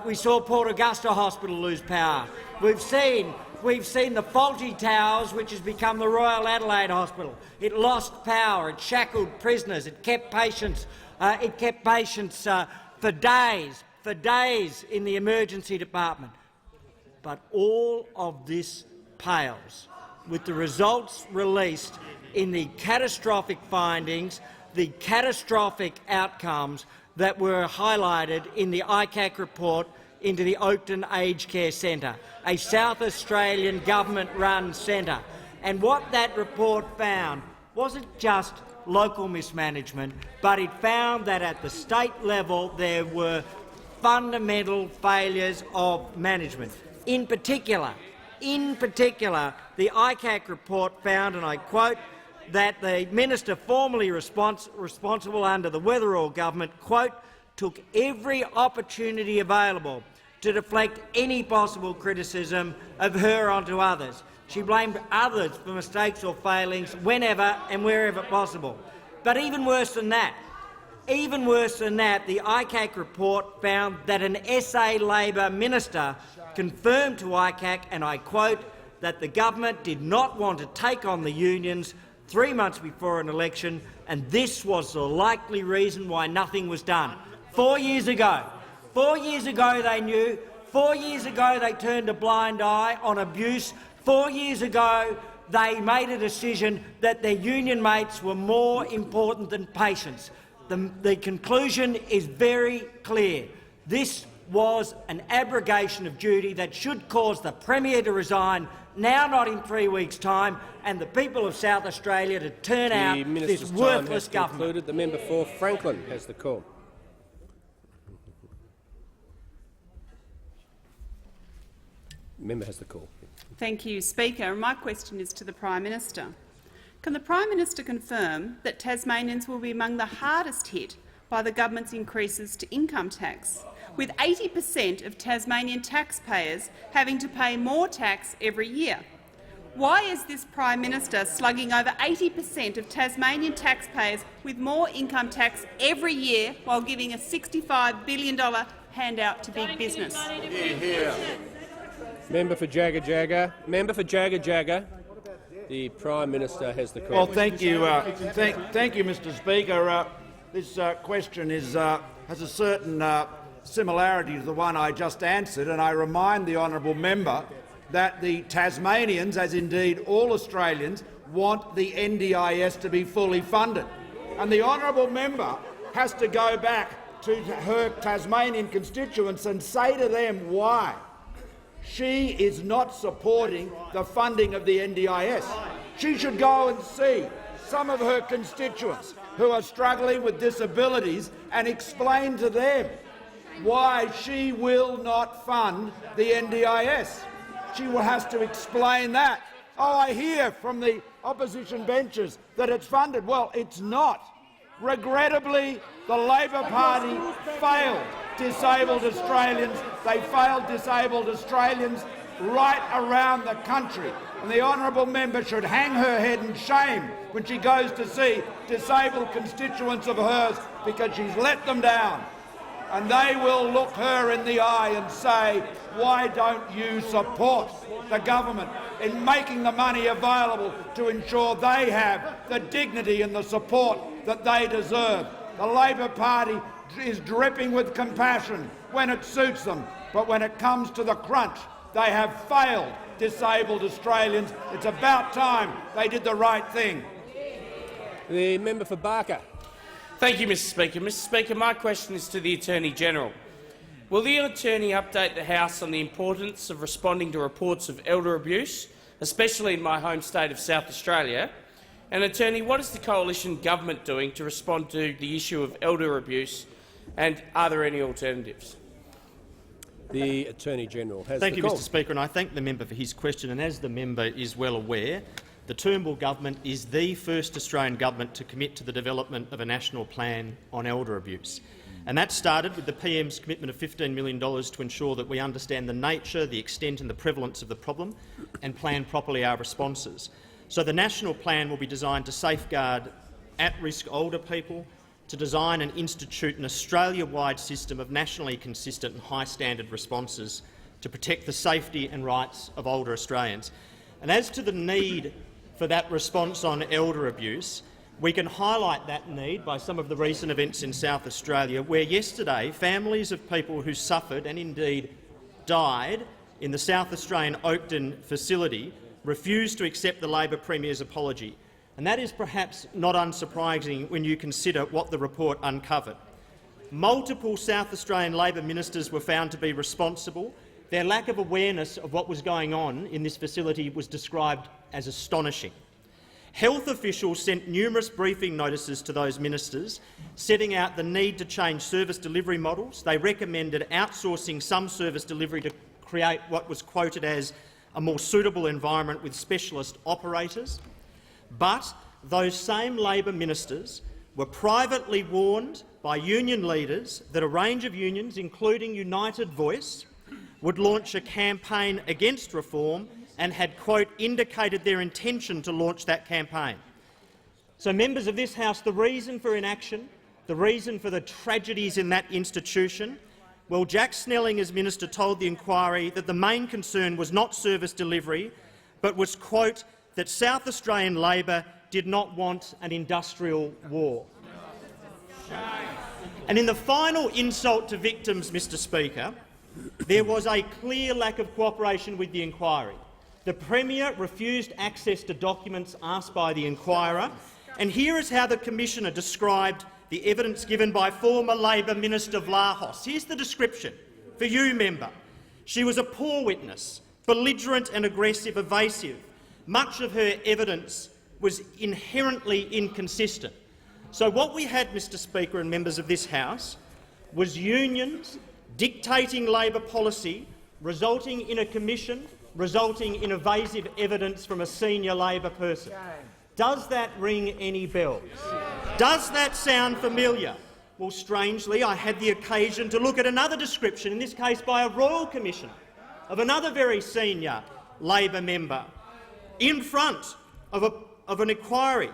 We saw Port Augusta Hospital lose power. We've seen the faulty towers, which has become the Royal Adelaide Hospital. It lost power. It shackled prisoners. It kept patients. For days in the emergency department. But all of this pales with the results released in the catastrophic findings, the catastrophic outcomes that were highlighted in the ICAC report into the Oakton Aged Care Centre, a South Australian government-run centre. And what that report found wasn't just local mismanagement, but it found that at the state level there were fundamental failures of management. In particular, the ICAC report found, and I quote, that the minister formerly responsible under the Weatherall government, quote, took every opportunity available to deflect any possible criticism of her onto others. She blamed others for mistakes or failings whenever and wherever possible. But even worse than that, the ICAC report found that an SA Labor minister confirmed to ICAC, and I quote, that the government did not want to take on the unions 3 months before an election, and this was the likely reason why nothing was done. 4 years ago they knew. 4 years ago they turned a blind eye on abuse. 4 years ago they made a decision that their union mates were more important than patients. The conclusion is very clear. This was an abrogation of duty that should cause the Premier to resign, now not in 3 weeks' time, and the people of South Australia to turn out this worthless government. The member for Franklin has the call. Member has the call. Thank you, Speaker. My question is to the Prime Minister. Can the Prime Minister confirm that Tasmanians will be among the hardest hit by the government's increases to income tax, with 80% of Tasmanian taxpayers having to pay more tax every year? Why is this Prime Minister slugging over 80% of Tasmanian taxpayers with more income tax every year while giving a $65 billion handout to big business? Member for Jagga Jagga. Member for Jagga Jagga. The Prime Minister has the Well, question. thank you, thank you, Mr. Speaker. This question has a certain similarity to the one I just answered, and I remind the honourable member that the Tasmanians, as indeed all Australians, want the NDIS to be fully funded. And the honourable member has to go back to her Tasmanian constituents and say to them why she is not supporting the funding of the NDIS. She should go and see some of her constituents who are struggling with disabilities and explain to them why she will not fund the NDIS. She has to explain that. Oh, I hear from the opposition benches that it's funded. Well, it's not. Regrettably, the Labor Party failed disabled Australians. They failed disabled Australians right around the country. And the honourable member should hang her head in shame when she goes to see disabled constituents of hers, because she's let them down. And they will look her in the eye and say, why don't you support the government in making the money available to ensure they have the dignity and the support that they deserve? The Labor Party is dripping with compassion when it suits them, but when it comes to the crunch, they have failed disabled Australians. It's about time they did the right thing. The member for Barker. Thank you, Mr. Speaker. Mr. Speaker, my question is to the Attorney-General. Will the Attorney update the House on the importance of responding to reports of elder abuse, especially in my home state of South Australia? And, Attorney, what is the Coalition Government doing to respond to the issue of elder abuse, and are there any alternatives? The Attorney-General has Thank the you, call. Mr. Speaker, and I thank the member for his question. And as the member is well aware, the Turnbull government is the first Australian government to commit to the development of a national plan on elder abuse. And that started with the PM's commitment of $15 million to ensure that we understand the nature, the extent and the prevalence of the problem and plan properly our responses. So the national plan will be designed to safeguard at-risk older people, to design and institute an Australia-wide system of nationally consistent and high-standard responses to protect the safety and rights of older Australians. And as to the need for that response on elder abuse, we can highlight that need by some of the recent events in South Australia, where yesterday families of people who suffered and indeed died in the South Australian Oakden facility refused to accept the Labor Premier's apology. And that is perhaps not unsurprising when you consider what the report uncovered. Multiple South Australian Labor ministers were found to be responsible. Their lack of awareness of what was going on in this facility was described as astonishing. Health officials sent numerous briefing notices to those ministers, setting out the need to change service delivery models. They recommended outsourcing some service delivery to create what was quoted as a more suitable environment with specialist operators. But those same Labor ministers were privately warned by union leaders that a range of unions, including United Voice, would launch a campaign against reform and had, quote, indicated their intention to launch that campaign. So, members of this House, the reason for inaction, the reason for the tragedies in that institution, well, Jack Snelling, as minister, told the inquiry that the main concern was not service delivery, but was, quote, that South Australian Labor did not want an industrial war. And in the final insult to victims, Mr. Speaker, there was a clear lack of cooperation with the inquiry. The Premier refused access to documents asked by the inquirer, and here is how the Commissioner described the evidence given by former Labor Minister Vlahos. Here's the description for you, member. She was a poor witness, belligerent and aggressive, evasive. Much of her evidence was inherently inconsistent. So what we had, Mr. Speaker and members of this House, was unions dictating Labor policy, resulting in a commission, resulting in evasive evidence from a senior Labor person. Does that ring any bells? Does that sound familiar? Well, strangely, I had the occasion to look at another description, in this case by a Royal Commissioner, of another very senior Labor member, in front of an inquiry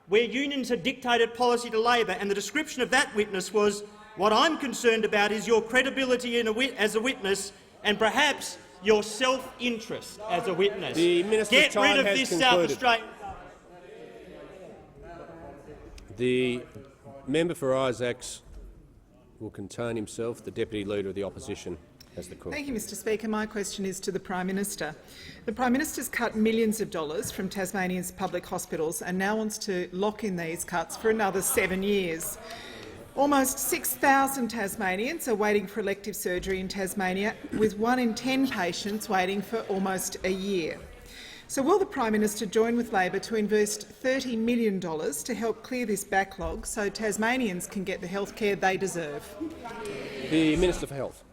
where unions had dictated policy to Labor, and the description of that witness was, what I'm concerned about is your credibility as a witness and perhaps your self-interest as a witness. The Minister's Get time rid of has this concluded. South Australian. The member for Isaacs will contain himself. The Deputy Leader of the Opposition has the call. Thank you, Mr Speaker. My question is to the Prime Minister. The Prime Minister's cut millions of dollars from Tasmania's public hospitals and now wants to lock in these cuts for another 7 years. Almost 6,000 Tasmanians are waiting for elective surgery in Tasmania, with 1 in 10 patients waiting for almost a year. So will the Prime Minister join with Labor to invest $30 million to help clear this backlog so Tasmanians can get the health care they deserve? The Minister for Health.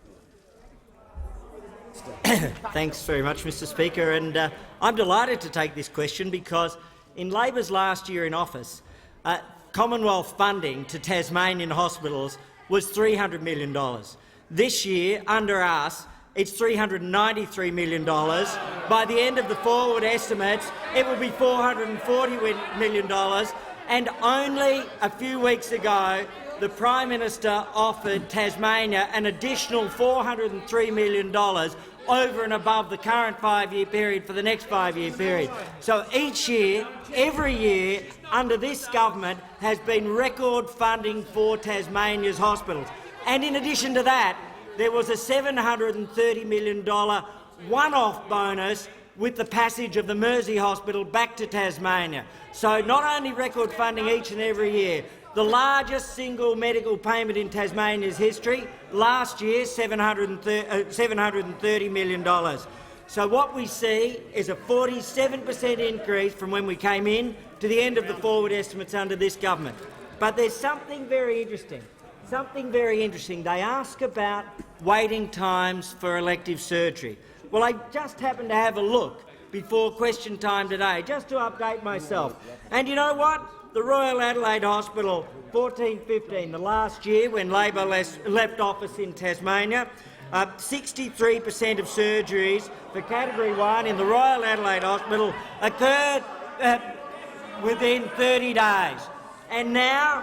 Thanks very much, Mr Speaker. And I'm delighted to take this question because in Labor's last year in office, Commonwealth funding to Tasmanian hospitals was $300 million. This year, under us, it's $393 million. By the end of the forward estimates, it will be $440 million. And only a few weeks ago, the Prime Minister offered Tasmania an additional $403 million over and above the current 5-year period for the next 5-year period. So each year, every year, under this government has been record funding for Tasmania's hospitals. And in addition to that, there was a $730 million one-off bonus with the passage of the Mersey Hospital back to Tasmania. So not only record funding each and every year, the largest single medical payment in Tasmania's history, last year $730 million. So what we see is a 47% increase from when we came in to the end of the forward estimates under this government. But there's something very interesting. They ask about waiting times for elective surgery. Well, I just happened to have a look before question time today, just to update myself. And you know what? The Royal Adelaide Hospital, 14-15, the last year when Labor left office in Tasmania, 63% of surgeries for Category 1 in the Royal Adelaide Hospital occurred within 30 days. And now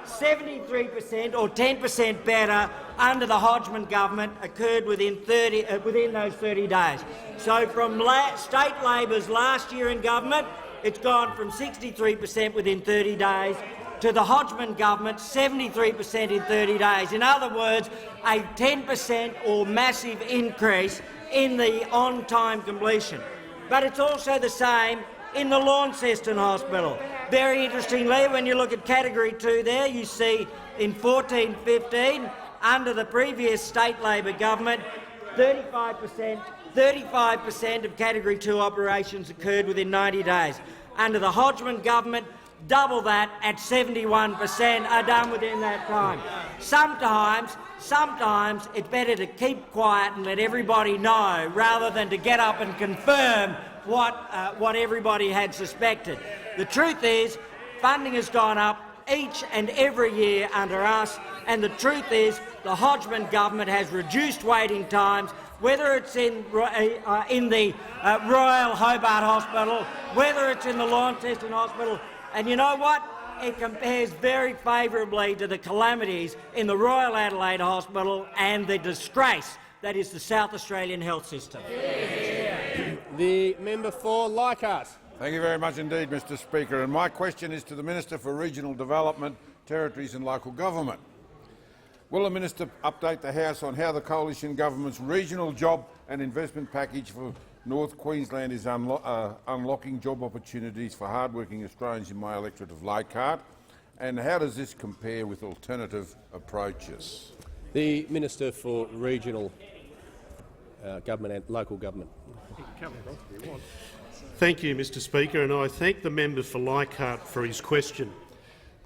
73%, or 10% better, under the Hodgman government occurred within those 30 days. So from state Labor's last year in government, it's gone from 63% within 30 days to the Hodgman government 73% in 30 days. In other words, a 10% or massive increase in the on-time completion. But it's also the same in the Launceston Hospital. Very interestingly, when you look at Category 2 there, you see in 14-15, under the previous state Labor government, 35% of Category 2 operations occurred within 90 days. Under the Hodgman government, double that at 71% are done within that time. Sometimes it's better to keep quiet and let everybody know rather than to get up and confirm what everybody had suspected. The truth is, funding has gone up each and every year under us, and the truth is the Hodgman government has reduced waiting times, whether it's in the Royal Hobart Hospital, whether it's in the Launceston Hospital. And you know what? It compares very favourably to the calamities in the Royal Adelaide Hospital and the disgrace that is the South Australian health system. The member for Leichhardt. Thank you very much indeed, Mr Speaker. And my question is to the Minister for Regional Development, Territories and Local Government. Will the Minister update the House on how the Coalition Government's regional job and investment package for North Queensland is unlocking job opportunities for hard-working Australians in my electorate of Leichhardt, and how does this compare with alternative approaches? The Minister for Regional Government and Local Government. Thank you, Mr Speaker, and I thank the member for Leichhardt for his question.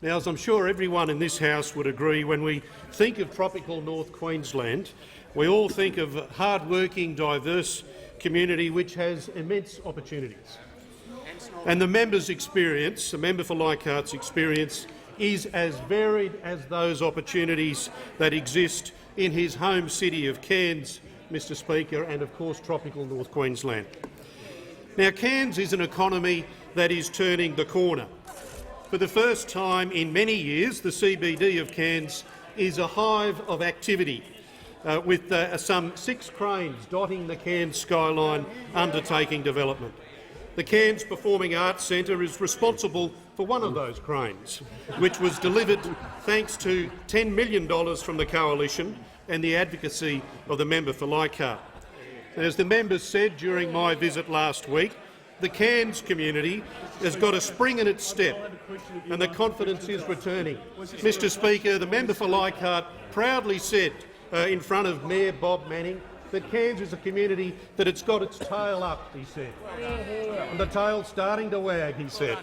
Now, as I'm sure everyone in this House would agree, when we think of tropical North Queensland, we all think of a hard-working, diverse community which has immense opportunities. And the member's experience, the member for Leichhardt's experience, is as varied as those opportunities that exist in his home city of Cairns, Mr Speaker, and of course tropical North Queensland. Now, Cairns is an economy that is turning the corner. For the first time in many years, the CBD of Cairns is a hive of activity. with some 6 cranes dotting the Cairns skyline undertaking development. The Cairns Performing Arts Centre is responsible for one of those cranes, which was delivered thanks to $10 million from the Coalition and the advocacy of the member for Leichhardt. As the members said during my visit last week, the Cairns community has got a spring in its step and the confidence is returning. Mr Speaker, the member for Leichhardt proudly said in front of Mayor Bob Manning that Cairns is a community that it's got its tail up, he said. And the tail's starting to wag, he said.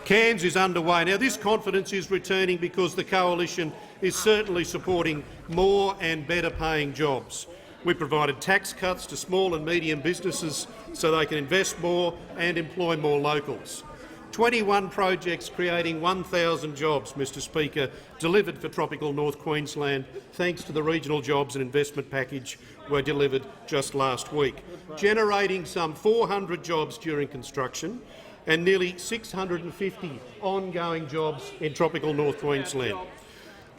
Cairns is underway. Now, this confidence is returning because the Coalition is certainly supporting more and better paying jobs. We provided tax cuts to small and medium businesses so they can invest more and employ more locals. 21 projects creating 1,000 jobs, Mr Speaker, delivered for tropical North Queensland thanks to the Regional Jobs and Investment Package were delivered just last week, generating some 400 jobs during construction and nearly 650 ongoing jobs in tropical North Queensland.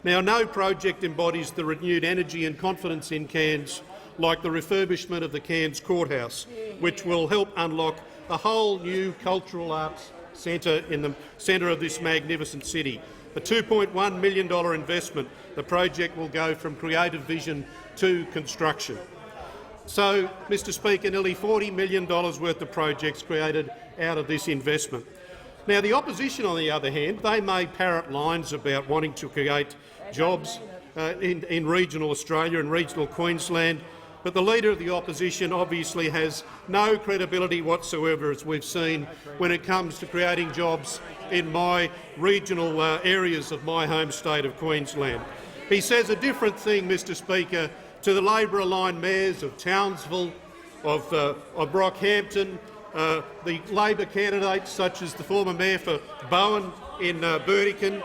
Now, no project embodies the renewed energy and confidence in Cairns like the refurbishment of the Cairns Courthouse, which will help unlock a whole new cultural arts centre in the centre of this magnificent city. A $2.1 million investment, the project will go from creative vision to construction. So, Mr Speaker, nearly $40 million worth of projects created out of this investment. Now, the opposition, on the other hand, they may parrot lines about wanting to create jobs in regional Australia and regional Queensland, but the Leader of the Opposition obviously has no credibility whatsoever, as we've seen, when it comes to creating jobs in my regional areas of my home state of Queensland. He says a different thing, Mr Speaker, to the Labor-aligned mayors of Townsville, of Brockhampton, the Labor candidates such as the former mayor for Bowen in Burdekin,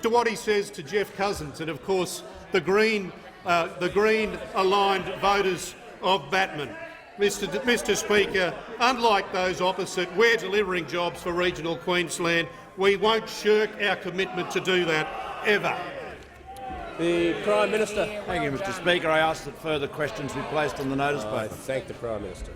to what he says to Jeff Cousins and, of course, the Green-aligned voters of Batman. Mr Speaker, unlike those opposite, we're delivering jobs for regional Queensland. We won't shirk our commitment to do that, ever. The Prime Minister. Thank you, Mr Speaker. I ask that further questions be placed on the notice paper. I thank the Prime Minister.